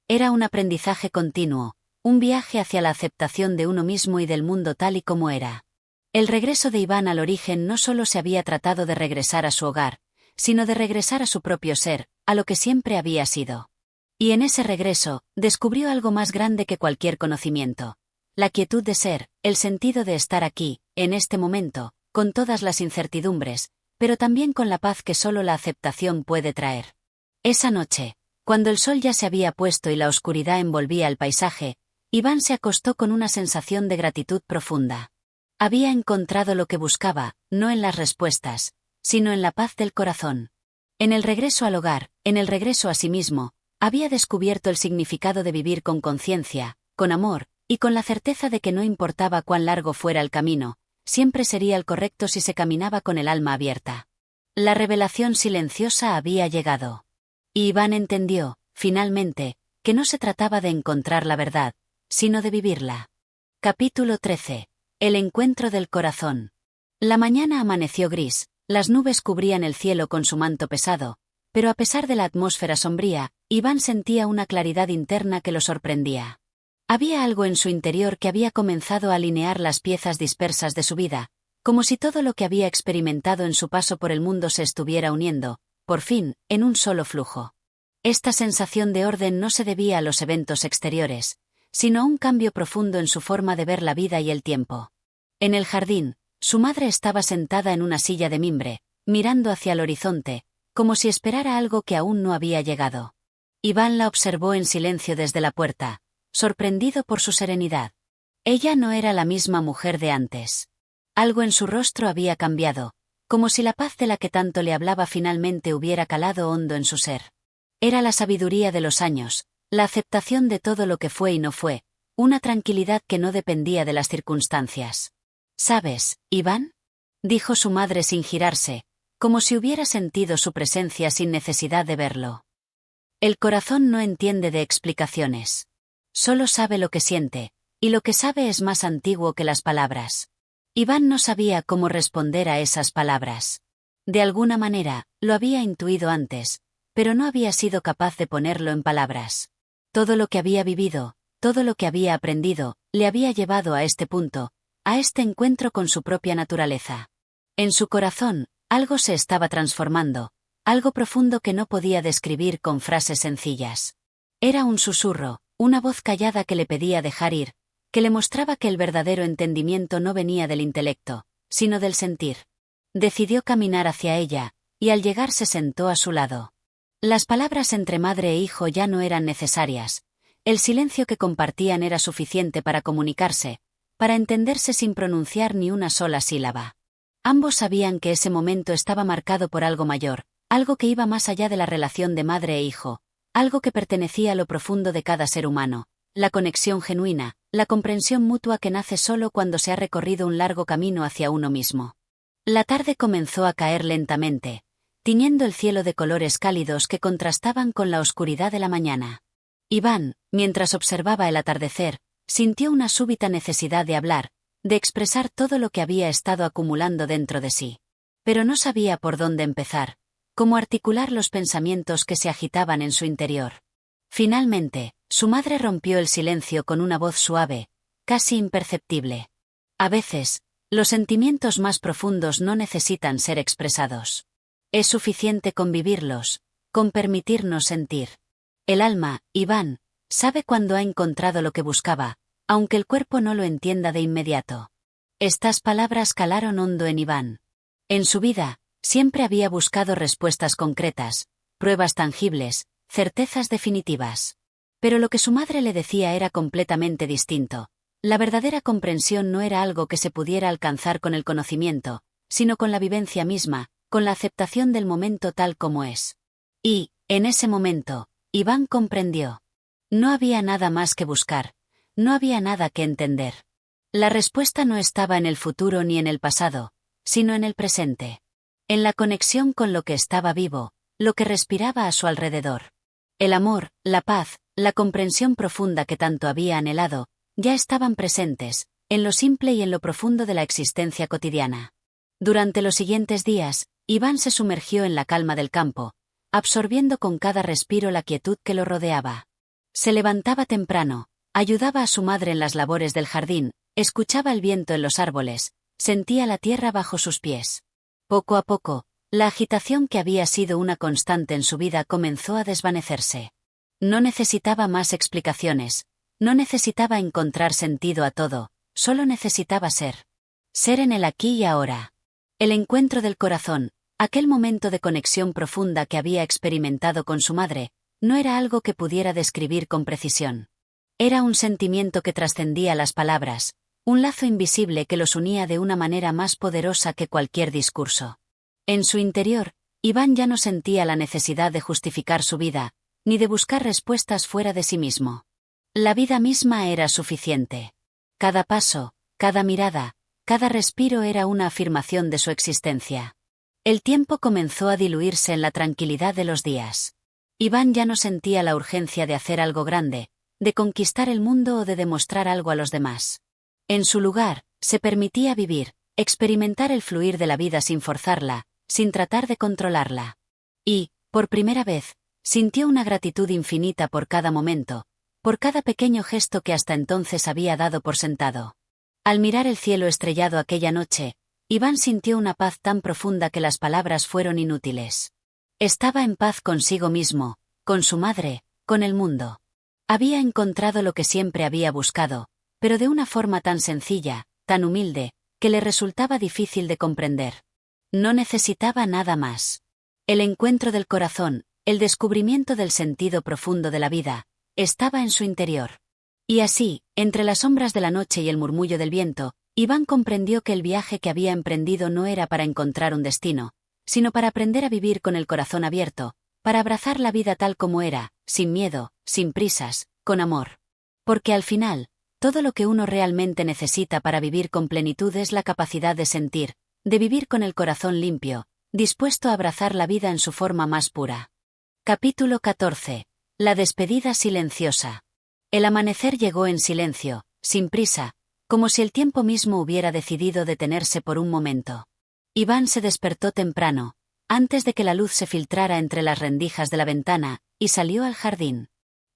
Era un aprendizaje continuo, un viaje hacia la aceptación de uno mismo y del mundo tal y como era. El regreso de Iván al origen no solo se había tratado de regresar a su hogar, sino de regresar a su propio ser, a lo que siempre había sido. Y en ese regreso, descubrió algo más grande que cualquier conocimiento. La quietud de ser, el sentido de estar aquí, en este momento, con todas las incertidumbres, pero también con la paz que solo la aceptación puede traer. Esa noche, cuando el sol ya se había puesto y la oscuridad envolvía el paisaje, Iván se acostó con una sensación de gratitud profunda. Había encontrado lo que buscaba, no en las respuestas, sino en la paz del corazón. En el regreso al hogar, en el regreso a sí mismo, había descubierto el significado de vivir con conciencia, con amor, y con la certeza de que no importaba cuán largo fuera el camino, siempre sería el correcto si se caminaba con el alma abierta. La revelación silenciosa había llegado. Y Iván entendió, finalmente, que no se trataba de encontrar la verdad, sino de vivirla. Capítulo 13. El encuentro del corazón. La mañana amaneció gris, las nubes cubrían el cielo con su manto pesado, pero a pesar de la atmósfera sombría, Iván sentía una claridad interna que lo sorprendía. Había algo en su interior que había comenzado a alinear las piezas dispersas de su vida, como si todo lo que había experimentado en su paso por el mundo se estuviera uniendo, por fin, en un solo flujo. Esta sensación de orden no se debía a los eventos exteriores, sino a un cambio profundo en su forma de ver la vida y el tiempo. En el jardín, su madre estaba sentada en una silla de mimbre, mirando hacia el horizonte, como si esperara algo que aún no había llegado. Iván la observó en silencio desde la puerta, sorprendido por su serenidad. Ella no era la misma mujer de antes. Algo en su rostro había cambiado, como si la paz de la que tanto le hablaba finalmente hubiera calado hondo en su ser. Era la sabiduría de los años, la aceptación de todo lo que fue y no fue, una tranquilidad que no dependía de las circunstancias. ¿Sabes, Iván?, dijo su madre sin girarse, como si hubiera sentido su presencia sin necesidad de verlo. El corazón no entiende de explicaciones. Solo sabe lo que siente, y lo que sabe es más antiguo que las palabras. Iván no sabía cómo responder a esas palabras. De alguna manera, lo había intuido antes, pero no había sido capaz de ponerlo en palabras. Todo lo que había vivido, todo lo que había aprendido, le había llevado a este punto, a este encuentro con su propia naturaleza. En su corazón, algo se estaba transformando, algo profundo que no podía describir con frases sencillas. Era un susurro, una voz callada que le pedía dejar ir, que le mostraba que el verdadero entendimiento no venía del intelecto, sino del sentir. Decidió caminar hacia ella, y al llegar se sentó a su lado. Las palabras entre madre e hijo ya no eran necesarias. El silencio que compartían era suficiente para comunicarse, para entenderse sin pronunciar ni una sola sílaba. Ambos sabían que ese momento estaba marcado por algo mayor, algo que iba más allá de la relación de madre e hijo, algo que pertenecía a lo profundo de cada ser humano, la conexión genuina, la comprensión mutua que nace solo cuando se ha recorrido un largo camino hacia uno mismo. La tarde comenzó a caer lentamente, tiñendo el cielo de colores cálidos que contrastaban con la oscuridad de la mañana. Iván, mientras observaba el atardecer, sintió una súbita necesidad de hablar, de expresar todo lo que había estado acumulando dentro de sí. Pero no sabía por dónde empezar, cómo articular los pensamientos que se agitaban en su interior. Finalmente, su madre rompió el silencio con una voz suave, casi imperceptible. A veces, los sentimientos más profundos no necesitan ser expresados. Es suficiente con vivirlos, con permitirnos sentir. El alma, Iván, sabe cuando ha encontrado lo que buscaba, aunque el cuerpo no lo entienda de inmediato. Estas palabras calaron hondo en Iván. En su vida, Siempre había buscado respuestas concretas, pruebas tangibles, certezas definitivas. Pero lo que su madre le decía era completamente distinto. La verdadera comprensión no era algo que se pudiera alcanzar con el conocimiento, sino con la vivencia misma, con la aceptación del momento tal como es. Y, en ese momento, Iván comprendió. No había nada más que buscar, no había nada que entender. La respuesta no estaba en el futuro ni en el pasado, sino en el presente. En la conexión con lo que estaba vivo, lo que respiraba a su alrededor. El amor, la paz, la comprensión profunda que tanto había anhelado, ya estaban presentes, en lo simple y en lo profundo de la existencia cotidiana. Durante los siguientes días, Iván se sumergió en la calma del campo, absorbiendo con cada respiro la quietud que lo rodeaba. Se levantaba temprano, ayudaba a su madre en las labores del jardín, escuchaba el viento en los árboles, sentía la tierra bajo sus pies. Poco a poco, la agitación que había sido una constante en su vida comenzó a desvanecerse. No necesitaba más explicaciones, no necesitaba encontrar sentido a todo, solo necesitaba ser. Ser en el aquí y ahora. El encuentro del corazón, aquel momento de conexión profunda que había experimentado con su madre, no era algo que pudiera describir con precisión. Era un sentimiento que trascendía las palabras, un lazo invisible que los unía de una manera más poderosa que cualquier discurso. En su interior, Iván ya no sentía la necesidad de justificar su vida, ni de buscar respuestas fuera de sí mismo. La vida misma era suficiente. Cada paso, cada mirada, cada respiro era una afirmación de su existencia. El tiempo comenzó a diluirse en la tranquilidad de los días. Iván ya no sentía la urgencia de hacer algo grande, de conquistar el mundo o de demostrar algo a los demás. En su lugar, se permitía vivir, experimentar el fluir de la vida sin forzarla, sin tratar de controlarla. Y, por primera vez, sintió una gratitud infinita por cada momento, por cada pequeño gesto que hasta entonces había dado por sentado. Al mirar el cielo estrellado aquella noche, Iván sintió una paz tan profunda que las palabras fueron inútiles. Estaba en paz consigo mismo, con su madre, con el mundo. Había encontrado lo que siempre había buscado, pero de una forma tan sencilla, tan humilde, que le resultaba difícil de comprender. No necesitaba nada más. El encuentro del corazón, el descubrimiento del sentido profundo de la vida, estaba en su interior. Y así, entre las sombras de la noche y el murmullo del viento, Iván comprendió que el viaje que había emprendido no era para encontrar un destino, sino para aprender a vivir con el corazón abierto, para abrazar la vida tal como era, sin miedo, sin prisas, con amor. Porque al final, todo lo que uno realmente necesita para vivir con plenitud es la capacidad de sentir, de vivir con el corazón limpio, dispuesto a abrazar la vida en su forma más pura. Capítulo 14. La despedida silenciosa. El amanecer llegó en silencio, sin prisa, como si el tiempo mismo hubiera decidido detenerse por un momento. Iván se despertó temprano, antes de que la luz se filtrara entre las rendijas de la ventana, y salió al jardín.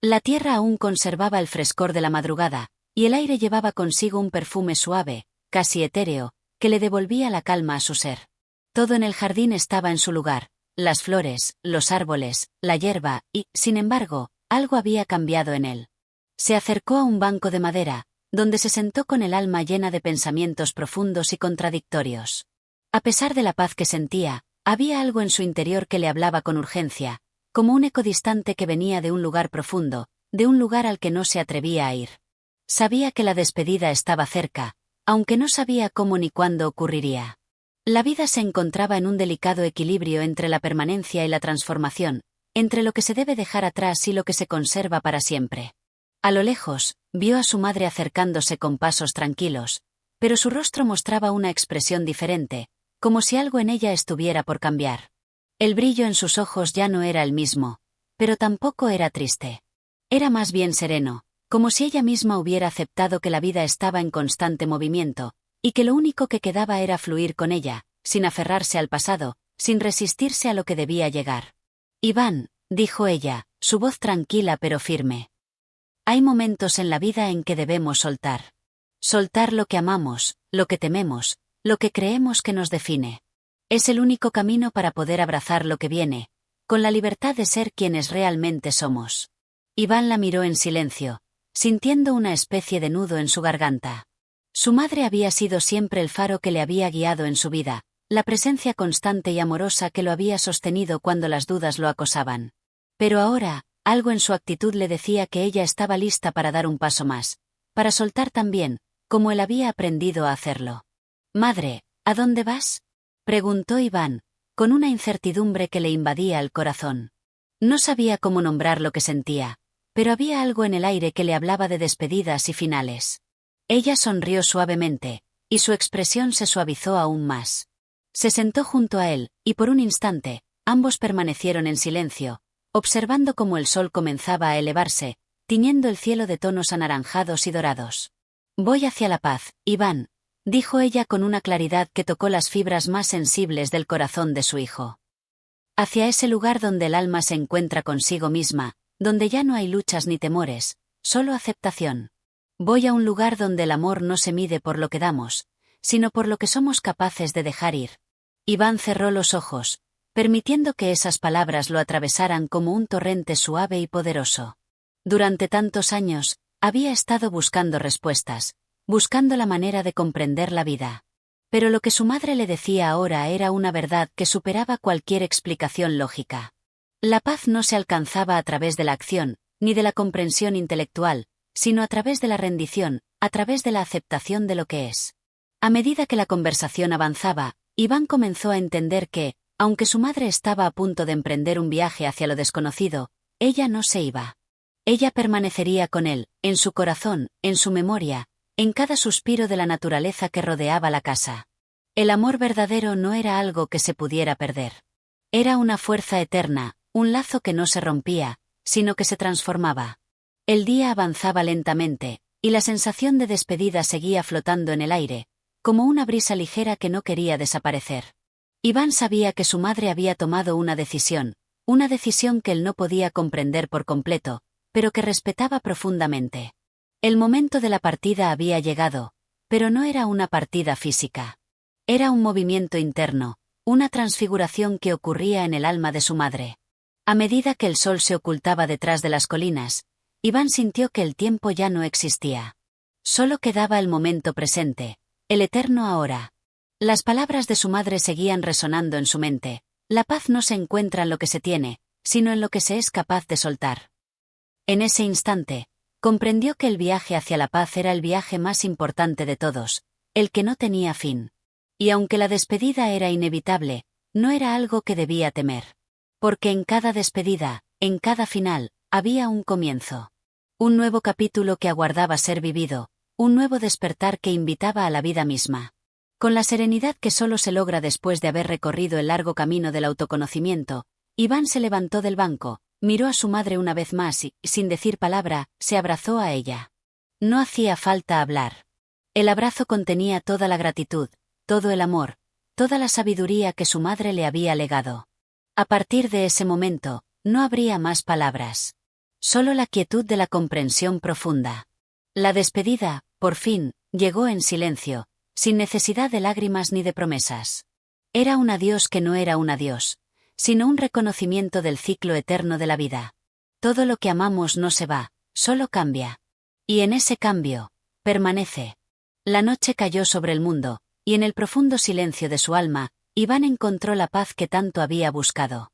La tierra aún conservaba el frescor de la madrugada, y el aire llevaba consigo un perfume suave, casi etéreo, que le devolvía la calma a su ser. Todo en el jardín estaba en su lugar, las flores, los árboles, la hierba, y, sin embargo, algo había cambiado en él. Se acercó a un banco de madera, donde se sentó con el alma llena de pensamientos profundos y contradictorios. A pesar de la paz que sentía, había algo en su interior que le hablaba con urgencia, como un eco distante que venía de un lugar profundo, de un lugar al que no se atrevía a ir. Sabía que la despedida estaba cerca, aunque no sabía cómo ni cuándo ocurriría. La vida se encontraba en un delicado equilibrio entre la permanencia y la transformación, entre lo que se debe dejar atrás y lo que se conserva para siempre. A lo lejos, vio a su madre acercándose con pasos tranquilos, pero su rostro mostraba una expresión diferente, como si algo en ella estuviera por cambiar. El brillo en sus ojos ya no era el mismo, pero tampoco era triste. Era más bien sereno, como si ella misma hubiera aceptado que la vida estaba en constante movimiento, y que lo único que quedaba era fluir con ella, sin aferrarse al pasado, sin resistirse a lo que debía llegar. Iván, dijo ella, su voz tranquila pero firme. Hay momentos en la vida en que debemos soltar. Soltar lo que amamos, lo que tememos, lo que creemos que nos define. Es el único camino para poder abrazar lo que viene, con la libertad de ser quienes realmente somos. Iván la miró en silencio, sintiendo una especie de nudo en su garganta. Su madre había sido siempre el faro que le había guiado en su vida, la presencia constante y amorosa que lo había sostenido cuando las dudas lo acosaban. Pero ahora, algo en su actitud le decía que ella estaba lista para dar un paso más, para soltar también, como él había aprendido a hacerlo. «Madre, ¿a dónde vas?», preguntó Iván, con una incertidumbre que le invadía el corazón. No sabía cómo nombrar lo que sentía, pero había algo en el aire que le hablaba de despedidas y finales. Ella sonrió suavemente, y su expresión se suavizó aún más. Se sentó junto a él, y por un instante, ambos permanecieron en silencio, observando cómo el sol comenzaba a elevarse, tiñendo el cielo de tonos anaranjados y dorados. «Voy hacia la paz, Iván», dijo ella con una claridad que tocó las fibras más sensibles del corazón de su hijo. «Hacia ese lugar donde el alma se encuentra consigo misma, donde ya no hay luchas ni temores, solo aceptación. Voy a un lugar donde el amor no se mide por lo que damos, sino por lo que somos capaces de dejar ir». Iván cerró los ojos, permitiendo que esas palabras lo atravesaran como un torrente suave y poderoso. Durante tantos años, había estado buscando respuestas, buscando la manera de comprender la vida. Pero lo que su madre le decía ahora era una verdad que superaba cualquier explicación lógica. La paz no se alcanzaba a través de la acción, ni de la comprensión intelectual, sino a través de la rendición, a través de la aceptación de lo que es. A medida que la conversación avanzaba, Iván comenzó a entender que, aunque su madre estaba a punto de emprender un viaje hacia lo desconocido, ella no se iba. Ella permanecería con él, en su corazón, en su memoria, en cada suspiro de la naturaleza que rodeaba la casa. El amor verdadero no era algo que se pudiera perder. Era una fuerza eterna, un lazo que no se rompía, sino que se transformaba. El día avanzaba lentamente, y la sensación de despedida seguía flotando en el aire, como una brisa ligera que no quería desaparecer. Iván sabía que su madre había tomado una decisión que él no podía comprender por completo, pero que respetaba profundamente. El momento de la partida había llegado, pero no era una partida física. Era un movimiento interno, una transfiguración que ocurría en el alma de su madre. A medida que el sol se ocultaba detrás de las colinas, Iván sintió que el tiempo ya no existía. Solo quedaba el momento presente, el eterno ahora. Las palabras de su madre seguían resonando en su mente. La paz no se encuentra en lo que se tiene, sino en lo que se es capaz de soltar. En ese instante, comprendió que el viaje hacia la paz era el viaje más importante de todos, el que no tenía fin. Y aunque la despedida era inevitable, no era algo que debía temer. Porque en cada despedida, en cada final, había un comienzo. Un nuevo capítulo que aguardaba ser vivido, un nuevo despertar que invitaba a la vida misma. Con la serenidad que solo se logra después de haber recorrido el largo camino del autoconocimiento, Iván se levantó del banco, miró a su madre una vez más y, sin decir palabra, se abrazó a ella. No hacía falta hablar. El abrazo contenía toda la gratitud, todo el amor, toda la sabiduría que su madre le había legado. A partir de ese momento, no habría más palabras. Solo la quietud de la comprensión profunda. La despedida, por fin, llegó en silencio, sin necesidad de lágrimas ni de promesas. Era un adiós que no era un adiós, sino un reconocimiento del ciclo eterno de la vida. Todo lo que amamos no se va, solo cambia. Y en ese cambio, permanece. La noche cayó sobre el mundo, y en el profundo silencio de su alma, Iván encontró la paz que tanto había buscado.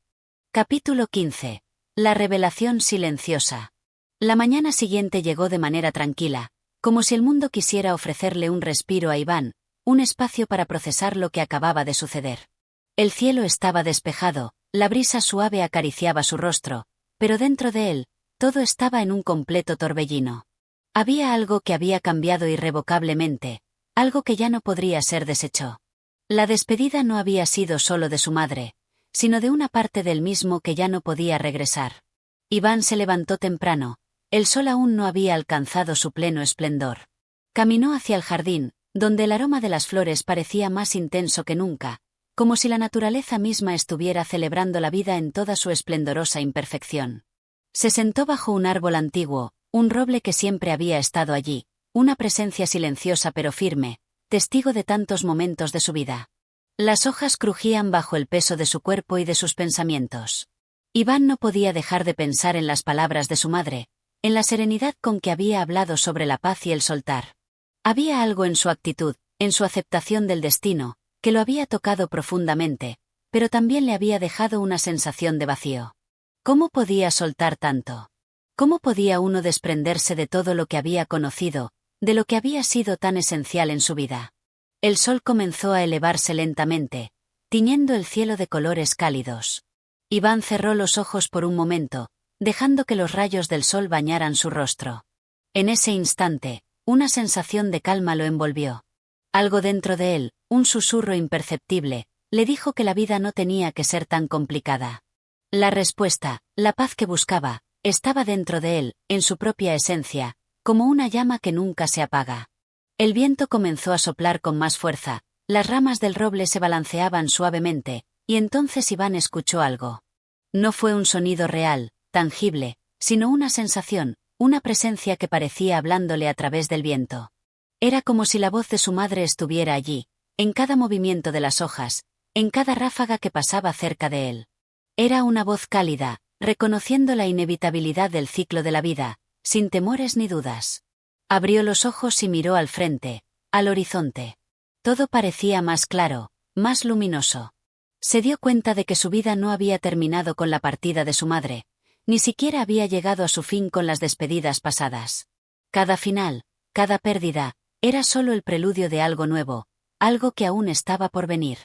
Capítulo 15. La revelación silenciosa. La mañana siguiente llegó de manera tranquila, como si el mundo quisiera ofrecerle un respiro a Iván, un espacio para procesar lo que acababa de suceder. El cielo estaba despejado, la brisa suave acariciaba su rostro, pero dentro de él, todo estaba en un completo torbellino. Había algo que había cambiado irrevocablemente, algo que ya no podría ser deshecho. La despedida no había sido solo de su madre, sino de una parte del mismo que ya no podía regresar. Iván se levantó temprano, el sol aún no había alcanzado su pleno esplendor. Caminó hacia el jardín, donde el aroma de las flores parecía más intenso que nunca, como si la naturaleza misma estuviera celebrando la vida en toda su esplendorosa imperfección. Se sentó bajo un árbol antiguo, un roble que siempre había estado allí, una presencia silenciosa pero firme, testigo de tantos momentos de su vida. Las hojas crujían bajo el peso de su cuerpo y de sus pensamientos. Iván no podía dejar de pensar en las palabras de su madre, en la serenidad con que había hablado sobre la paz y el soltar. Había algo en su actitud, en su aceptación del destino, que lo había tocado profundamente, pero también le había dejado una sensación de vacío. ¿Cómo podía soltar tanto? ¿Cómo podía uno desprenderse de todo lo que había conocido, de lo que había sido tan esencial en su vida? El sol comenzó a elevarse lentamente, tiñendo el cielo de colores cálidos. Iván cerró los ojos por un momento, dejando que los rayos del sol bañaran su rostro. En ese instante, una sensación de calma lo envolvió. Algo dentro de él, un susurro imperceptible, le dijo que la vida no tenía que ser tan complicada. La respuesta, la paz que buscaba, estaba dentro de él, en su propia esencia, como una llama que nunca se apaga. El viento comenzó a soplar con más fuerza, las ramas del roble se balanceaban suavemente, y entonces Iván escuchó algo. No fue un sonido real, tangible, sino una sensación, una presencia que parecía hablándole a través del viento. Era como si la voz de su madre estuviera allí, en cada movimiento de las hojas, en cada ráfaga que pasaba cerca de él. Era una voz cálida, reconociendo la inevitabilidad del ciclo de la vida, sin temores ni dudas. Abrió los ojos y miró al frente, al horizonte. Todo parecía más claro, más luminoso. Se dio cuenta de que su vida no había terminado con la partida de su madre, ni siquiera había llegado a su fin con las despedidas pasadas. Cada final, cada pérdida, era solo el preludio de algo nuevo, algo que aún estaba por venir.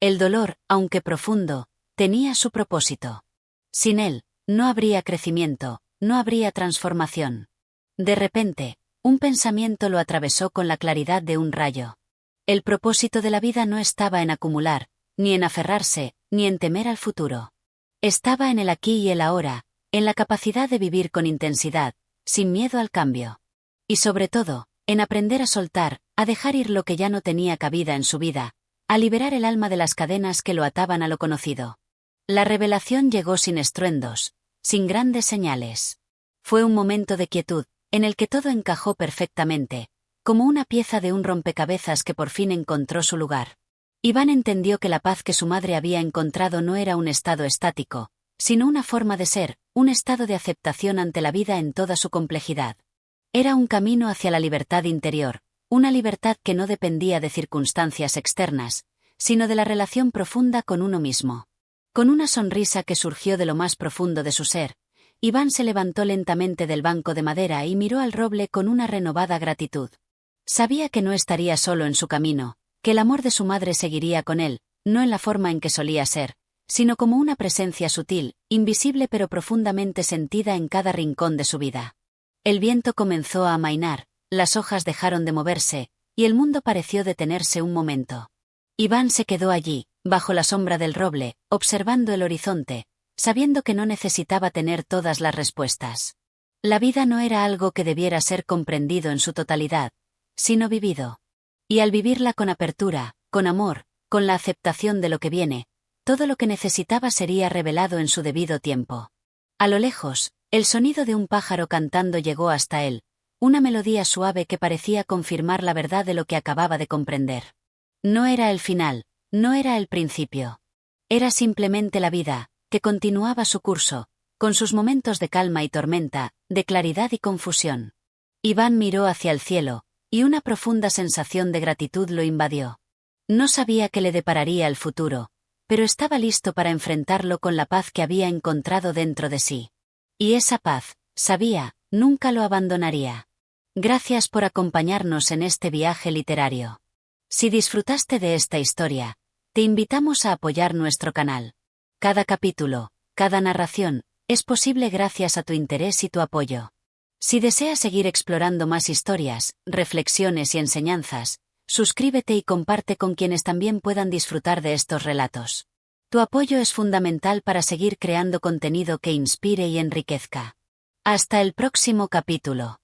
El dolor, aunque profundo, tenía su propósito. Sin él, no habría crecimiento, no habría transformación. De repente, un pensamiento lo atravesó con la claridad de un rayo. El propósito de la vida no estaba en acumular, ni en aferrarse, ni en temer al futuro. Estaba en el aquí y el ahora, en la capacidad de vivir con intensidad, sin miedo al cambio. Y sobre todo, en aprender a soltar, a dejar ir lo que ya no tenía cabida en su vida, a liberar el alma de las cadenas que lo ataban a lo conocido. La revelación llegó sin estruendos, sin grandes señales. Fue un momento de quietud, en el que todo encajó perfectamente, como una pieza de un rompecabezas que por fin encontró su lugar. Iván entendió que la paz que su madre había encontrado no era un estado estático, sino una forma de ser, un estado de aceptación ante la vida en toda su complejidad. Era un camino hacia la libertad interior, una libertad que no dependía de circunstancias externas, sino de la relación profunda con uno mismo. Con una sonrisa que surgió de lo más profundo de su ser, Iván se levantó lentamente del banco de madera y miró al roble con una renovada gratitud. Sabía que no estaría solo en su camino, que el amor de su madre seguiría con él, no en la forma en que solía ser, sino como una presencia sutil, invisible pero profundamente sentida en cada rincón de su vida. El viento comenzó a amainar, las hojas dejaron de moverse, y el mundo pareció detenerse un momento. Iván se quedó allí, bajo la sombra del roble, observando el horizonte, sabiendo que no necesitaba tener todas las respuestas. La vida no era algo que debiera ser comprendido en su totalidad, sino vivido. Y al vivirla con apertura, con amor, con la aceptación de lo que viene, todo lo que necesitaba sería revelado en su debido tiempo. A lo lejos, el sonido de un pájaro cantando llegó hasta él, una melodía suave que parecía confirmar la verdad de lo que acababa de comprender. No era el final, no era el principio. Era simplemente la vida, que continuaba su curso, con sus momentos de calma y tormenta, de claridad y confusión. Iván miró hacia el cielo, y una profunda sensación de gratitud lo invadió. No sabía qué le depararía el futuro, pero estaba listo para enfrentarlo con la paz que había encontrado dentro de sí. Y esa paz, sabía, nunca lo abandonaría. Gracias por acompañarnos en este viaje literario. Si disfrutaste de esta historia, te invitamos a apoyar nuestro canal. Cada capítulo, cada narración, es posible gracias a tu interés y tu apoyo. Si deseas seguir explorando más historias, reflexiones y enseñanzas, suscríbete y comparte con quienes también puedan disfrutar de estos relatos. Tu apoyo es fundamental para seguir creando contenido que inspire y enriquezca. Hasta el próximo capítulo.